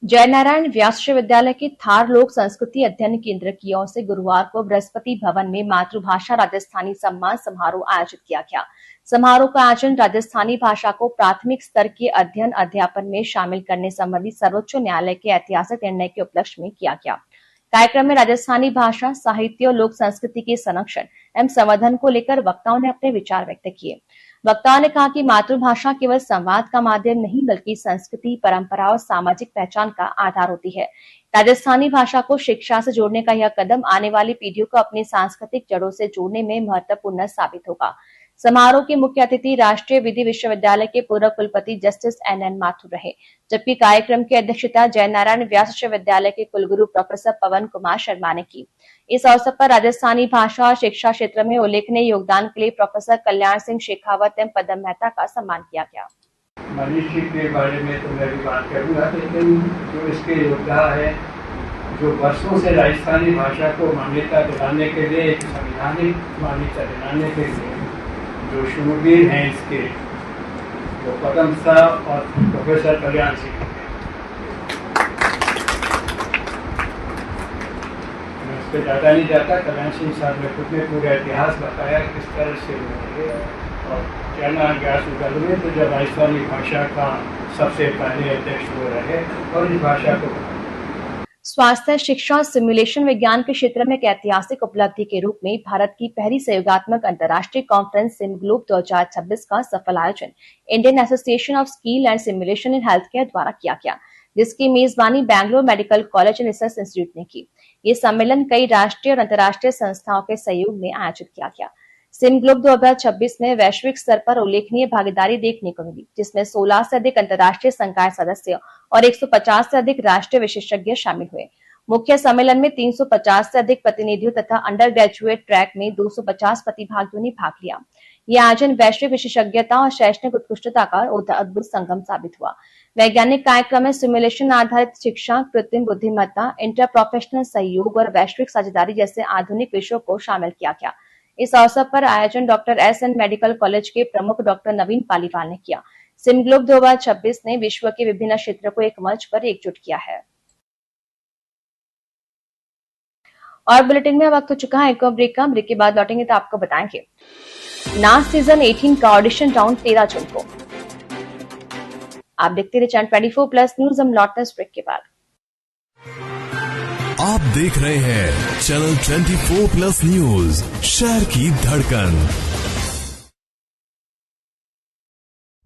[SPEAKER 1] जयनारायण व्यास विश्वविद्यालय के थार लोक संस्कृति अध्ययन केंद्र की ओर से गुरुवार को बृहस्पति भवन में मातृभाषा राजस्थानी सम्मान समारोह आयोजित किया गया। समारोह का आयोजन राजस्थानी भाषा को प्राथमिक स्तर के अध्ययन अध्यापन में शामिल करने संबंधी सर्वोच्च न्यायालय के ऐतिहासिक निर्णय के उपलक्ष्य में किया गया। कार्यक्रम में राजस्थानी भाषा, साहित्य और लोक संस्कृति के संरक्षण एवं संवर्धन को लेकर वक्ताओं ने अपने विचार व्यक्त किए। वक्ताओं ने कहा कि मातृभाषा केवल संवाद का माध्यम नहीं बल्कि संस्कृति, परंपरा और सामाजिक पहचान का आधार होती है। राजस्थानी भाषा को शिक्षा से जोड़ने का यह कदम आने वाली पीढ़ियों को अपनी सांस्कृतिक जड़ों से जोड़ने में महत्वपूर्ण साबित होगा। समारोह के मुख्य अतिथि राष्ट्रीय विधि विश्वविद्यालय के पूर्व कुलपति जस्टिस NN माथुर रहे, जबकि कार्यक्रम की अध्यक्षता जयनारायण व्यास विश्वविद्यालय के कुलगुरु प्रोफेसर पवन कुमार शर्मा ने की। इस अवसर पर राजस्थानी भाषा और शिक्षा क्षेत्र में उल्लेखनीय योगदान के लिए प्रोफेसर कल्याण सिंह शेखावत एवं पदम मेहता का सम्मान किया गया।
[SPEAKER 16] मनीषी के बारे में तो मैं भी बात करूंगा, लेकिन जो इसके योद्धा है, जो वर्षों से राजस्थानी भाषा को मान्यता दिलाने के लिए, एक संवैधानिक मान्यता दिलाने के लिए जो शूरवीर हैं इसके, वो पदम साहब और प्रोफेसर कल्याण सिंह। मैं उस पर ज़्यादा नहीं जाता। कल्याण सिंह साहब ने खुद ने पूरा इतिहास बताया किस तरह से हुए। और जयनारायण व्यास विश्वविद्यालय में तो जब राजस्थानी भाषा का सबसे पहले अध्यक्ष वो रहे और इस भाषा को
[SPEAKER 1] स्वास्थ्य, शिक्षा और सिमुलेशन विज्ञान के क्षेत्र में एक ऐतिहासिक उपलब्धि के रूप में भारत की पहली सहयोगात्मक अंतर्राष्ट्रीय कॉन्फ्रेंस सिमग्लोब 2026 का सफल आयोजन Indian association of skill and simulation in health care द्वारा किया गया, जिसकी मेजबानी Bangalore medical college and research institute ने की। ये सम्मेलन कई राष्ट्रीय और अंतर्राष्ट्रीय संस्थाओं के सहयोग में आयोजित किया गया। सिमग्लोब 2026 में वैश्विक स्तर पर उल्लेखनीय भागीदारी देखने को मिली, जिसमें 16 से अधिक अंतर्राष्ट्रीय संकाय सदस्य और 150 से अधिक राष्ट्रीय विशेषज्ञ शामिल हुए। मुख्य सम्मेलन में 350 से अधिक प्रतिनिधियों तथा अंडर ग्रेजुएट ट्रैक में 250 प्रतिभागियों ने भाग लिया। यह आयोजन वैश्विक विशेषज्ञता और शैक्षणिक उत्कृष्टता का अद्भुत संगम साबित हुआ। वैज्ञानिक कार्यक्रम में सिमुलेशन आधारित शिक्षा, कृत्रिम बुद्धिमत्ता, इंटर प्रोफेशनल सहयोग और वैश्विक साझेदारी जैसे आधुनिक विषयों को शामिल किया गया। इस अवसर पर आयोजन डॉक्टर SN मेडिकल कॉलेज के प्रमुख डॉक्टर नवीन पालीवाल ने किया। सिमग्लोब 2026 ने विश्व के विभिन्न क्षेत्रों को एक मंच पर एकजुट किया है। और बुलेटिन में वक्त हो चुका है एक और ब्रेक का। ब्रेक के बाद लौटेंगे तो आपको बताएंगे नाच सीजन 18 का ऑडिशन राउंड 13 जून को। आप देखते रहिए चैनल 24+ न्यूज। हम लौटते हैं इस ब्रेक के बाद।
[SPEAKER 2] आप देख रहे हैं चैनल 24+ न्यूज, शहर की धड़कन।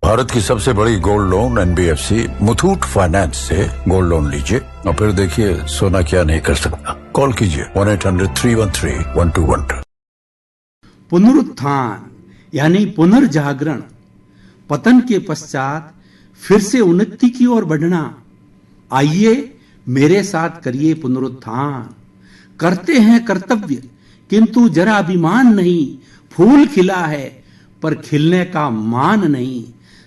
[SPEAKER 3] भारत की सबसे बड़ी gold loan NBFC Muthoot finance से गोल्ड लोन लीजिए और फिर देखिए सोना क्या नहीं कर सकता। कॉल कीजिए 1-800-313-1212।
[SPEAKER 11] पुनरुत्थान यानी पुनर्जागरण, पतन के पश्चात फिर से उन्नति की ओर बढ़ना। आइए मेरे साथ करिए पुनरुत्थान। करते हैं कर्तव्य किंतु जरा अभिमान नहीं। फूल खिला है पर खिलने का मान नहीं।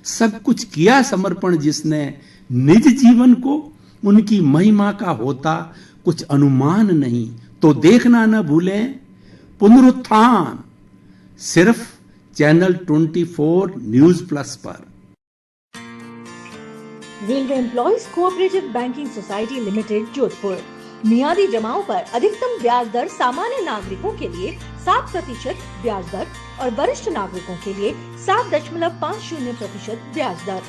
[SPEAKER 11] सब कुछ किया समर्पण जिसने निज जीवन को, उनकी महिमा का होता कुछ अनुमान नहीं। तो देखना न भूलें पुनरुत्थान, सिर्फ चैनल 24 न्यूज प्लस पर।
[SPEAKER 8] Railway employees cooperative banking society limited Jodhpur. मियादी जमाओं पर अधिकतम ब्याज दर सामान्य नागरिकों के लिए 7% ब्याज दर और वरिष्ठ नागरिकों के लिए 7.50% ब्याज दर।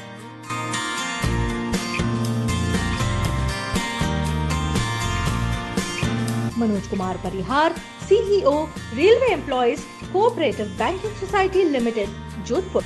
[SPEAKER 8] मनोज कुमार परिहार, CEO, railway employees cooperative banking society limited, Jodhpur.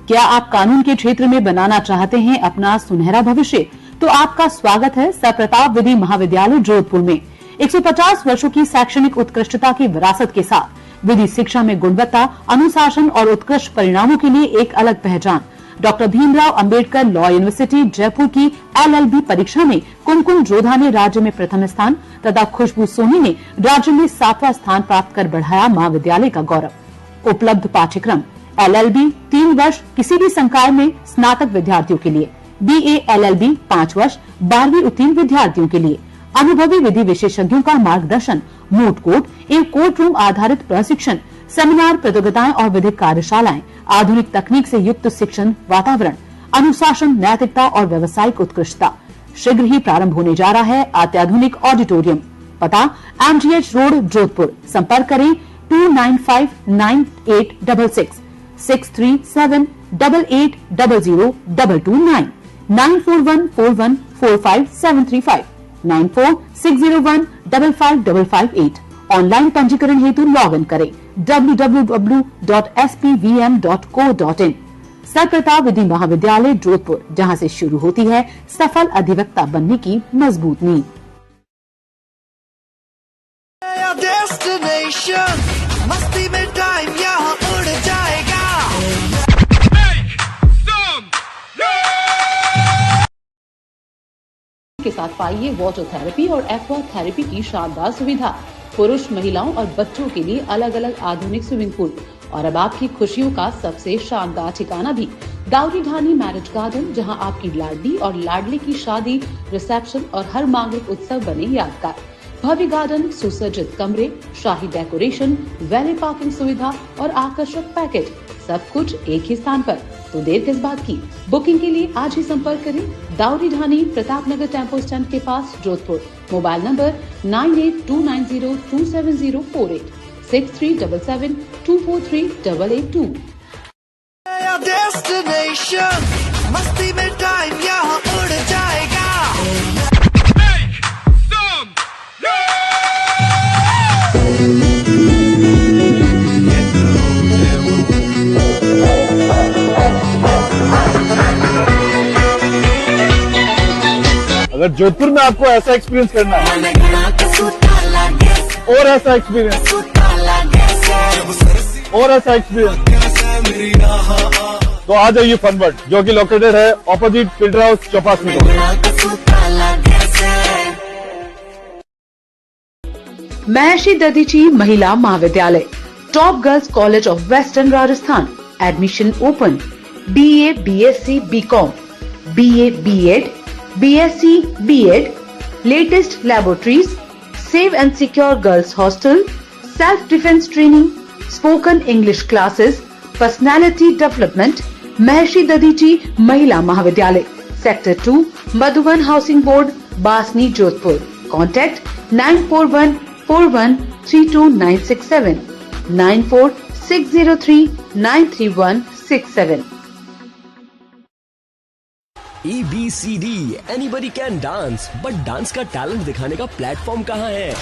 [SPEAKER 4] क्या आप कानून के क्षेत्र में बनाना चाहते हैं अपना सुनहरा भविष्य? तो आपका स्वागत है सरप्रताप विधि महाविद्यालय जोधपुर में। 150 वर्षों की शैक्षणिक उत्कृष्टता की विरासत के साथ विधि शिक्षा में गुणवत्ता, अनुशासन और उत्कृष्ट परिणामों के लिए एक अलग पहचान। Doctor Bhimrao Ambedkar law university Jaipur की LLB परीक्षा में कुमकुम जोधा ने राज्य में प्रथम स्थान तथा खुशबू सोनी ने राज्य में 7वां स्थान प्राप्त कर बढ़ाया महाविद्यालय का गौरव। उपलब्ध पाठ्यक्रम LLB 3 वर्ष किसी भी संकाय में स्नातक विद्यार्थियों के लिए, BA LLB 5 वर्ष 12वीं उत्तीर्ण विद्यार्थियों के लिए, अनुभवी विधि विशेषज्ञों का मार्गदर्शन, मोट कोर्ट एवं कोर्ट रूम आधारित प्रशिक्षण, सेमिनार, प्रतियोगिताएं और विधिक कार्यशालाएं, आधुनिक तकनीक से युक्त शिक्षण वातावरण, अनुशासन, नैतिकता और व्यावसायिक उत्कृष्टता। शीघ्र ही प्रारंभ होने जा रहा है अत्याधुनिक ऑडिटोरियम। पता MGH रोड जोधपुर। संपर्क करें 29598666 63788002229 9414145735 9460155558। ऑनलाइन पंजीकरण हेतु लॉग इन करें www.spvm.co.in। सरप्रताप विधि महाविद्यालय जोधपुर, जहां से शुरू होती है सफल अधिवक्ता बनने की मजबूत नींव।
[SPEAKER 6] डेस्टिनेशन मस्ती में टाइम यहाँ उड़ जाएगा।
[SPEAKER 4] के साथ पाइए वाटर थेरेपी और एक्वा थेरेपी की शानदार सुविधा। पुरुष, महिलाओं और बच्चों के लिए अलग अलग आधुनिक स्विमिंग पूल और अब आपकी खुशियों का सबसे शानदार ठिकाना भी दाउरी ढानी मैरिज गार्डन, जहां आपकी लाडली और लाडले की शादी, रिसेप्शन और हर मांगलिक उत्सव बने यादगार। भव्य गार्डन, सुसज्जित कमरे, शाही डेकोरेशन, वैली पार्किंग सुविधा और आकर्षक पैकेज, सब कुछ एक ही स्थान पर। तो देर किस बात की? बुकिंग के लिए आज ही संपर्क करें दाउरी ढानी, प्रताप नगर टेम्पो स्टैंड के पास, Jodhpur. Mobile number 9829027048 6377243882।
[SPEAKER 6] Destination Masti में टाइम यहाँ उड़ जाएगा।
[SPEAKER 7] अगर जोधपुर में आपको ऐसा एक्सपीरियंस करना है और ऐसा एक्सपीरियंस और ऐसा एक्सपीरियंस, तो आ जाइए फनवर्ल्ड, जो कि लोकेटेड है ऑपोजिट फिल्टर हाउस चौपास में।
[SPEAKER 4] महर्षि दधीची महिला महाविद्यालय, top girls college of western Rajasthan. Admission open. BA BSc BCom, BA BEd, BSc BEd, latest laboratories, safe and secure girls hostel, self defense training, spoken English classes, personality development। महर्षि दधीची महिला महाविद्यालय, sector 2, Madhuban housing board, Basni, Jodhpur. Contact 9414132967 9460393167।
[SPEAKER 9] ABCD anybody can dance, but dance का टैलेंट दिखाने का प्लेटफॉर्म कहाँ है?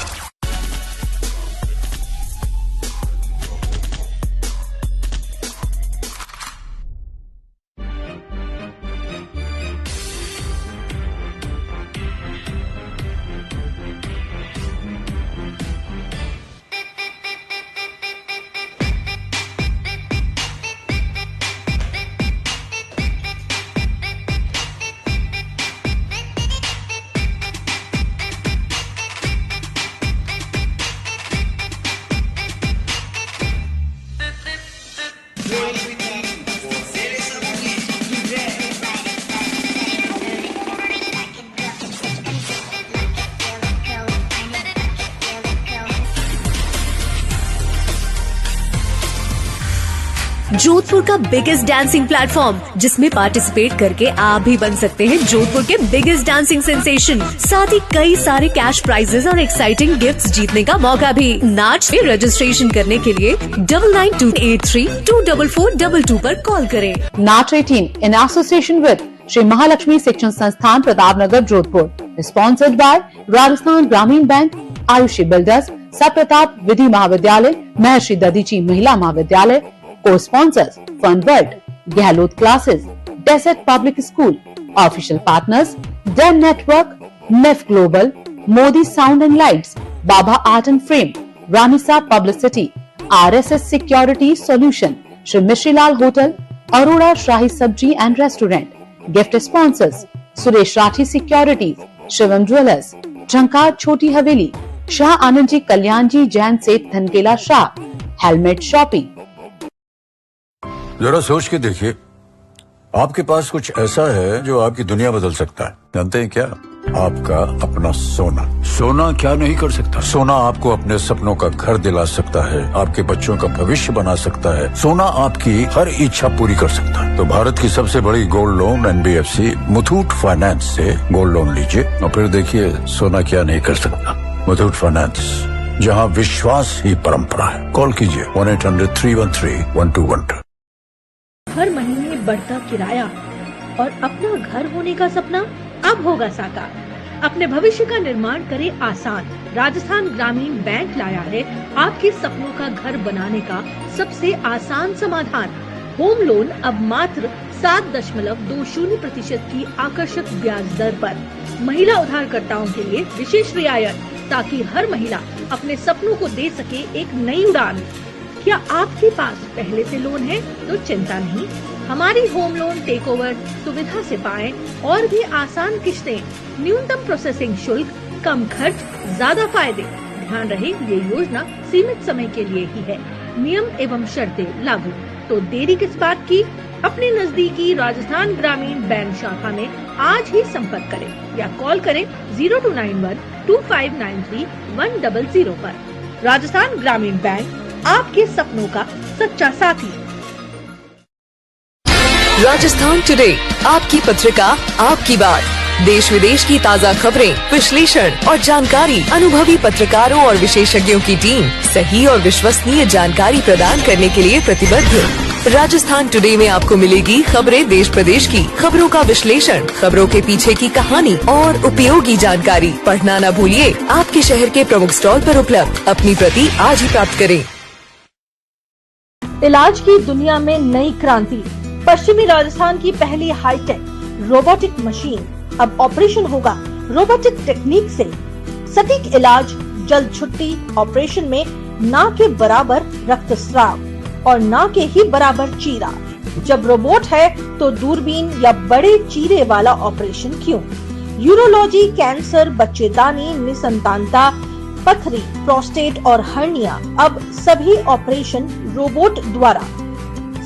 [SPEAKER 10] जोधपुर का बिगेस्ट डांसिंग प्लेटफॉर्म, जिसमें पार्टिसिपेट करके आप भी बन सकते हैं जोधपुर के बिगेस्ट डांसिंग सेंसेशन। साथ ही कई सारे कैश प्राइजेस और एक्साइटिंग गिफ्ट्स जीतने का मौका भी। नाच में रजिस्ट्रेशन करने के लिए 9928324422 पर कॉल करें।
[SPEAKER 4] नाच 18 in association with Shri Mahalakshmi Shikshan Sansthan, Pratap Nagar, Jodhpur. Sponsored by Rajasthan Gramin bank, Ayushi builders, सप्रताप Vidhi Mahavidyalaya, Maharshi Dadhichi Mahila Mahavidyalaya, cosponsors Funworld, Gehlot classes, desert public school, official partners Den network, नेफ global, Modi sound and lights, Baba art and frame, Ranisa publicity, RSS security solution, Shri Mishrilal hotel, Arora Shahi Sabzi and restaurant. Gift sponsors Suresh Rathi securities, Shivam jewellers, झंकार छोटी हवेली, शाह आनंद जी कल्याण जी जैन सेठ धनकेला शाह, हेलमेट शॉपिंग।
[SPEAKER 3] जरा सोच के देखिए, आपके पास कुछ ऐसा है जो आपकी दुनिया बदल सकता है। जानते हैं क्या? आपका अपना सोना। सोना क्या नहीं कर सकता? सोना आपको अपने सपनों का घर दिला सकता है, आपके बच्चों का भविष्य बना सकता है, सोना आपकी हर इच्छा पूरी कर सकता है। तो भारत की सबसे बड़ी gold loan NBFC Muthoot finance से गोल्ड लोन लीजिए और फिर देखिए सोना क्या नहीं कर सकता। मुथूट फाइनेंस, जहां विश्वास ही परंपरा है। कॉल कीजिए 1-800-313-1212।
[SPEAKER 8] हर महीने बढ़ता किराया और अपना घर होने का सपना अब होगा साकार। अपने भविष्य का निर्माण करें आसान। राजस्थान ग्रामीण बैंक लाया है आपके सपनों का घर बनाने का सबसे आसान समाधान। होम लोन अब मात्र 7.20% की आकर्षक ब्याज दर पर। महिला उधारकर्ताओं के लिए विशेष रियायत, ताकि हर महिला अपने सपनों को दे सके एक नई उड़ान। क्या आपके पास पहले से लोन है तो चिंता नहीं, हमारी होम लोन टेक ओवर सुविधा से पाएं और भी आसान किश्तें, न्यूनतम प्रोसेसिंग शुल्क, कम खर्च, ज्यादा फायदे। ध्यान रहे ये योजना सीमित समय के लिए ही है, नियम एवं शर्तें लागू। तो देरी किस बात की? अपने नजदीकी राजस्थान ग्रामीण बैंक शाखा में आज ही संपर्क करें या कॉल करें 0291-2593-100 पर। राजस्थान ग्रामीण बैंक, आपके सपनों का सच्चा साथी।
[SPEAKER 12] राजस्थान टुडे, आपकी पत्रिका, आपकी बात। देश विदेश की ताज़ा खबरें, विश्लेषण और जानकारी अनुभवी पत्रकारों और विशेषज्ञों की टीम सही और विश्वसनीय जानकारी प्रदान करने के लिए प्रतिबद्ध। राजस्थान टुडे में आपको मिलेगी खबरें देश प्रदेश की, खबरों का विश्लेषण, खबरों के पीछे की कहानी और उपयोगी जानकारी। पढ़ना न भूलिए, आपके शहर के प्रमुख स्टॉल पर उपलब्ध। अपनी प्रति आज ही प्राप्त करें।
[SPEAKER 8] इलाज की दुनिया में नई क्रांति। पश्चिमी राजस्थान की पहली हाईटेक रोबोटिक मशीन। अब ऑपरेशन होगा रोबोटिक टेक्निक से। सटीक इलाज, जल्द छुट्टी। ऑपरेशन में ना के बराबर रक्तस्राव और ना के ही बराबर चीरा। जब रोबोट है तो दूरबीन या बड़े चीरे वाला ऑपरेशन क्यों? यूरोलॉजी, कैंसर, बच्चेदानी, निसंतानता, पथरी, प्रोस्टेट और हर्निया, अब सभी ऑपरेशन रोबोट द्वारा।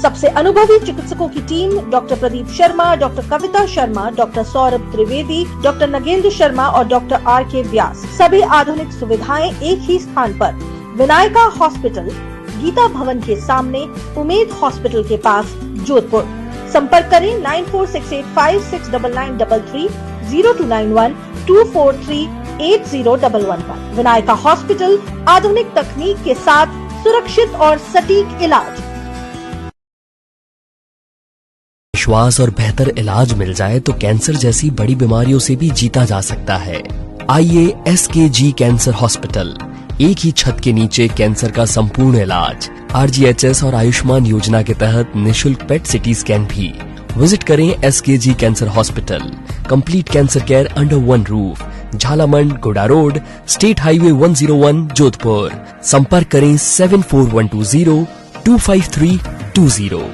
[SPEAKER 8] सबसे अनुभवी चिकित्सकों की team, doctor Pradeep Sharma, doctor Kavita Sharma, doctor Saurabh Trivedi, doctor Nagendra Sharma और डॉक्टर RK व्यास। सभी आधुनिक सुविधाएं एक ही स्थान पर। विनायका हॉस्पिटल, गीता भवन के सामने, उमेद हॉस्पिटल के पास, जोधपुर। संपर्क करें 9468569933, 029124380111 पर। विनायका हॉस्पिटल, आधुनिक तकनीक के साथ सुरक्षित और सटीक इलाज।
[SPEAKER 9] विश्वास और बेहतर इलाज मिल जाए तो कैंसर जैसी बड़ी बीमारियों से भी जीता जा सकता है। आइए SKG कैंसर हॉस्पिटल, एक ही छत के नीचे कैंसर का संपूर्ण इलाज। RGHS और आयुष्मान योजना के तहत निशुल्क पेट सिटी स्कैन भी। विजिट करें SKG cancer hospital, complete cancer care under one roof, Jhalamand, गोडा रोड, स्टेट हाईवे 101, जोधपुर। संपर्क करें 7412025320।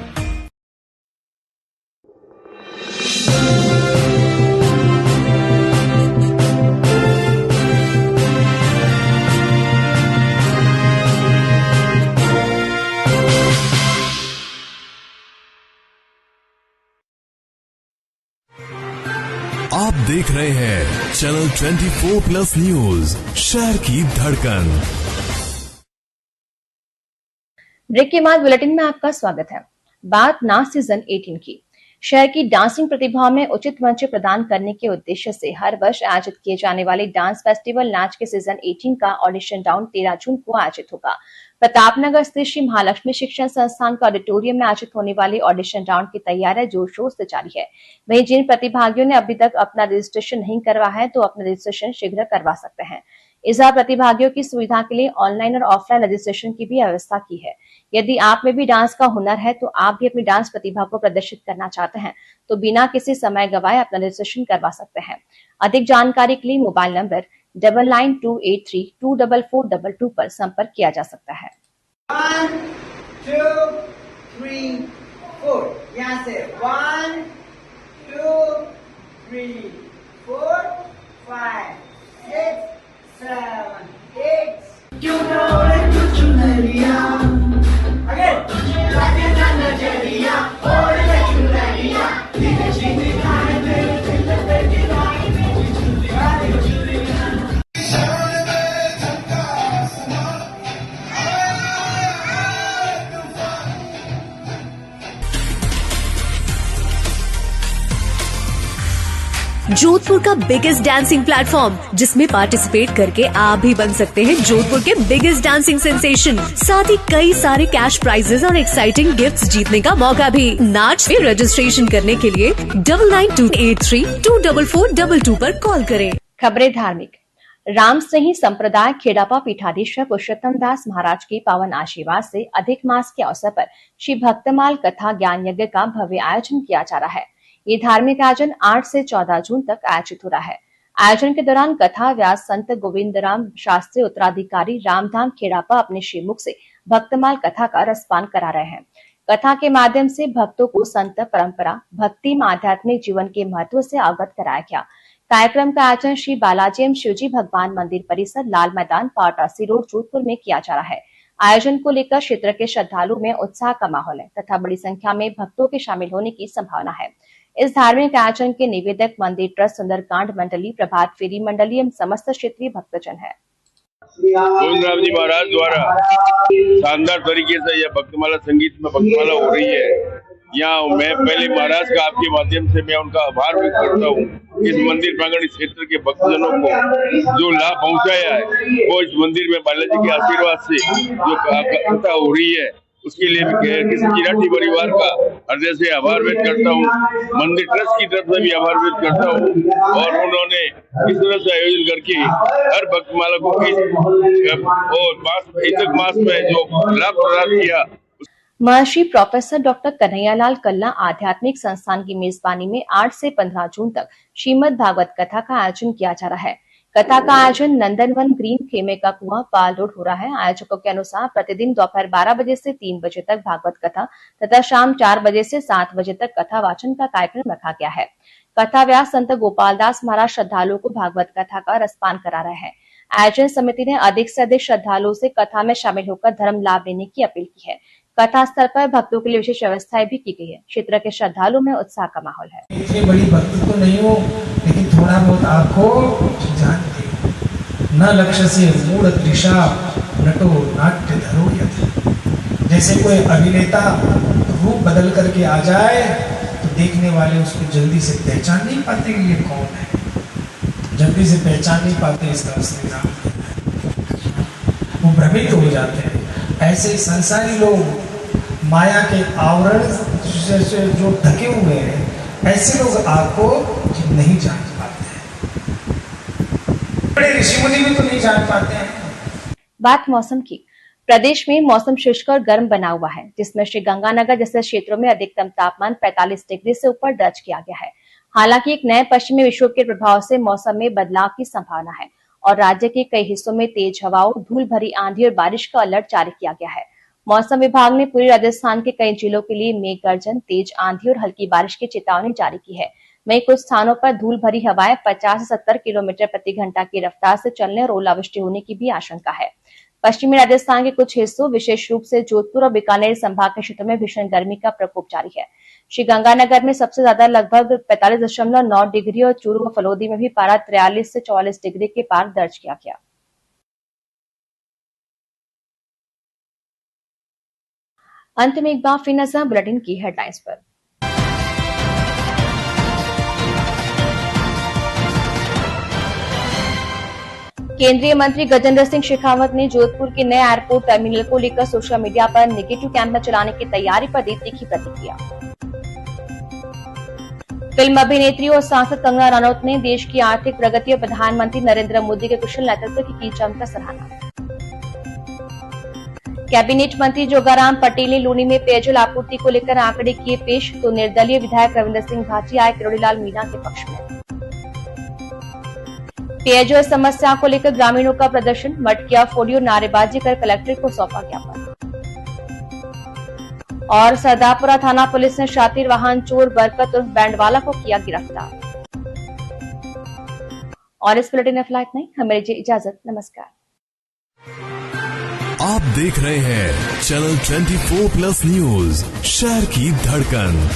[SPEAKER 2] आप देख रहे हैं चैनल 24+ न्यूज, शहर की धड़कन।
[SPEAKER 1] ब्रेक के बाद बुलेटिन में आपका स्वागत है। बात नाच सीजन 18 की। शहर की डांसिंग प्रतिभाओं में उचित मंच प्रदान करने के उद्देश्य से हर वर्ष आयोजित किए जाने वाले डांस फेस्टिवल नाच के सीजन 18 का ऑडिशन राउंड 13 जून को आयोजित होगा। प्रतापनगर स्थित श्री महालक्ष्मी शिक्षण संस्थान का ऑडिटोरियम में आयोजित होने वाले ऑडिशन राउंड की तैयारियां जोर शोर से जारी है। वहीं जिन प्रतिभागियों ने अभी तक अपना रजिस्ट्रेशन नहीं करवाया है तो अपना रजिस्ट्रेशन शीघ्र करवा सकते हैं। इस बार प्रतिभागियों की सुविधा के लिए ऑनलाइन और ऑफलाइन रजिस्ट्रेशन की भी व्यवस्था की है। यदि आप में भी डांस का हुनर है तो आप भी अपनी डांस प्रतिभा को प्रदर्शित करना चाहते हैं तो बिना किसी समय गवाए अपना रजिस्ट्रेशन करवा सकते हैं। अधिक जानकारी के लिए मोबाइल नंबर 9928324422 पर संपर्क किया जा सकता है।
[SPEAKER 6] 1 2 3 4 यहाँ से 1 2 3 4 5 6 7 8 क्यों ना ओढ़े तू चुनरिया नजरिया ओढ़ ले चुनरिया धीरे धीरे गाने तेरे दिल पे गिराए
[SPEAKER 10] जोधपुर का बिगेस्ट डांसिंग प्लेटफॉर्म जिसमें पार्टिसिपेट करके आप भी बन सकते हैं जोधपुर के बिगेस्ट डांसिंग सेंसेशन। साथ ही कई सारे कैश प्राइजेस और एक्साइटिंग गिफ्ट्स जीतने का मौका भी। नाच में रजिस्ट्रेशन करने के लिए 9928324422 पर कॉल करें।
[SPEAKER 1] खबरें धार्मिक। राम स्नेही संप्रदाय खेड़ापा पीठाधीश्वर पुरुषोत्तम दास महाराज के पावन आशीर्वाद से अधिक मास के अवसर पर श्री भक्तमाल कथा ज्ञान यज्ञ का भव्य आयोजन किया जा रहा है। ये धार्मिक आयोजन 8 से 14 जून तक आयोजित हो रहा है। आयोजन के दौरान कथा व्यास संत गोविंदराम शास्त्री उत्तराधिकारी रामधाम खेड़ापा अपने श्रीमुख से भक्तमाल कथा का रसपान करा रहे हैं। कथा के माध्यम से भक्तों को संत परंपरा, भक्ति में आध्यात्मिक जीवन के महत्व से अवगत कराया गया। कार्यक्रम का आयोजन श्री बालाजी एवं शिवजी भगवान मंदिर परिसर, लाल मैदान, पावटासी रोड, जोधपुर में किया जा रहा है। आयोजन को लेकर क्षेत्र के श्रद्धालुओं में उत्साह का माहौल है तथा बड़ी संख्या में भक्तों के शामिल होने की संभावना है। इस धार्मिक आयोजन के निवेदक मंदिर ट्रस्ट, सुंदरकांड मंडली, प्रभात फेरी मंडली एवं समस्त क्षेत्रीय भक्तजन है।
[SPEAKER 17] गोविंदराम जी महाराज द्वारा शानदार तरीके से यह भक्तमाला संगीत में भक्तमाला हो रही है। यहाँ मैं पहले महाराज का आपके माध्यम से मैं उनका आभार व्यक्त करता हूँ। इस मंदिर प्रांगण क्षेत्र के भक्तजनों को जो लाभ पहुँचाया है वो इस मंदिर में बालाजी के आशीर्वाद से जो कथा हो रही है उसके लिए किसी किराटी परिवार का हृदय से आभार व्यक्त करता हूँ। मंदिर ट्रस्ट की तरफ से भी आभार व्यक्त करता हूँ और उन्होंने इस तरह से आयोजन करके हर भक्तमाला को मास में जो लाभ प्रदान किया।
[SPEAKER 1] महर्षि प्रोफेसर डॉक्टर कन्हैयालाल कल्ला आध्यात्मिक संस्थान की मेजबानी में 8 से 15 जून तक श्रीमद् भागवत कथा का आयोजन किया जा रहा है। कथा का आयोजन नंदनवन ग्रीन खेमे का कुआं, पाल रोड हो रहा है। आयोजकों के अनुसार प्रतिदिन दोपहर 12 बजे से 3 बजे तक भागवत कथा तथा शाम 4 बजे से 7 बजे तक कथा वाचन का कार्यक्रम रखा गया है। कथा व्यास संत गोपालदास महाराज श्रद्धालुओं को भागवत कथा का रसपान करा रहे हैं। आयोजन समिति ने अधिक से अधिक श्रद्धालुओं से कथा में शामिल होकर धर्म लाभ लेने की अपील की है। कथा स्थल पर भक्तों के लिए विशेष व्यवस्थाएं भी की गई है। क्षेत्र के श्रद्धालुओं में उत्साह का माहौल है।
[SPEAKER 18] इतनी बड़ी भक्ति तो नहीं हो लेकिन थोड़ा बहुत आपको जानते न लक्ष्य से मूढ़ तृषा नटो नाट्य धरो यथ। जैसे कोई अभिनेता रूप बदल करके आ जाए तो देखने वाले उसको जल्दी से पहचान नहीं पाते कि ये कौन है, जल्दी से पहचान नहीं पाते इसका असली नाम, वो भ्रमित हो जाते हैं। ऐसे संसारी लोग माया के आवरण से जो ढके हुए हैं ऐसे लोग आपको नहीं जान पाते हैं। बड़े ऋषि मुनि भी तो नहीं जान पाते हैं।
[SPEAKER 1] बात मौसम की। प्रदेश में मौसम शुष्क और गर्म बना हुआ है, जिसमें श्री गंगानगर जैसे क्षेत्रों में अधिकतम तापमान 45 डिग्री से ऊपर दर्ज किया गया है। हालांकि एक नए पश्चिमी विक्षोभ के प्रभाव से मौसम में बदलाव की संभावना है और राज्य के कई हिस्सों में तेज हवाओं, धूल भरी आंधी और बारिश का अलर्ट जारी किया गया है। मौसम विभाग ने पूरे राजस्थान के कई जिलों के लिए मेघ गर्जन, तेज आंधी और हल्की बारिश की चेतावनी जारी की है। वहीं कुछ स्थानों पर धूल भरी हवाएं 50 से 70 किलोमीटर प्रति घंटा की रफ्तार से चलने और ओलावृष्टि होने की भी आशंका है। पश्चिमी राजस्थान के कुछ हिस्सों, विशेष रूप से जोधपुर और बीकानेर संभाग के क्षेत्रों में भीषण गर्मी का प्रकोप जारी है। श्री गंगानगर में सबसे ज्यादा लगभग 45.9 डिग्री और चूरू व फलोदी में भी पारा 43 से 44 डिग्री के पार दर्ज किया गया। अंत में एक बार फिर नजर बुलेटिन की हेडलाइंस पर। केंद्रीय मंत्री गजेंद्र सिंह शेखावत ने जोधपुर के नए एयरपोर्ट टर्मिनल को लेकर सोशल मीडिया पर नेगेटिव कैंपेन चलाने की तैयारी पर दी तीखी प्रतिक्रिया। फिल्म अभिनेत्री और सांसद कंगना रनौत ने देश की आर्थिक प्रगति और प्रधानमंत्री नरेंद्र मोदी के कुशल नेतृत्व की जमकर सराहना। कैबिनेट मंत्री जोगाराम पटेल ने लूनी में पेयजल आपूर्ति को लेकर आंकड़े किए पेश, तो निर्दलीय विधायक रविंद्र सिंह भाटी आए किरोड़ीलाल मीणा के पक्ष में। पेयजल समस्या को लेकर ग्रामीणों का प्रदर्शन, मटकिया फोड़ी और नारेबाजी कर कलेक्ट्रेट को सौंपा ज्ञापन। और सरदारपुरा थाना पुलिस ने शातिर वाहन चोर बरकत उर्फ बैंडवाला को किया गिरफ्तार। और इस बुलेटिन में फिलहाल इतना ही। हमें दीजिए इजाजत। नमस्कार।
[SPEAKER 2] आप देख रहे हैं चैनल 24+ न्यूज, शहर की धड़कन।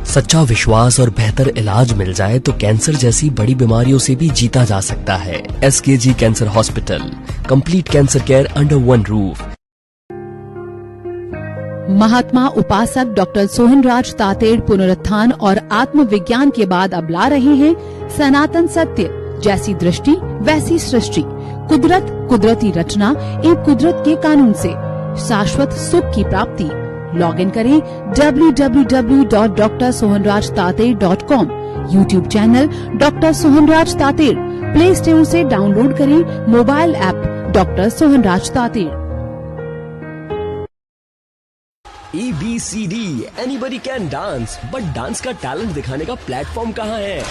[SPEAKER 9] सच्चा विश्वास और बेहतर इलाज मिल जाए तो कैंसर जैसी बड़ी बीमारियों से भी जीता जा सकता है। SKG cancer hospital, complete cancer care under one roof.
[SPEAKER 4] Mahatma Upasak doctor Sohanraj Tated पुनरुत्थान और आत्मविज्ञान के बाद अब ला रहे हैं सनातन सत्य, जैसी दृष्टि वैसी सृष्टि, कुदरत कुदरती रचना एक कुदरत के कानून से शाश्वत सुख की प्राप्ति। लॉग इन करें www.drsohanrajtater.com, YouTube channel doctor Sohanraj Tated, play store से डाउनलोड करें mobile app doctor Sohanraj Tated.
[SPEAKER 9] ABCD anybody can dance, but dance का टैलेंट दिखाने का प्लेटफॉर्म कहाँ है?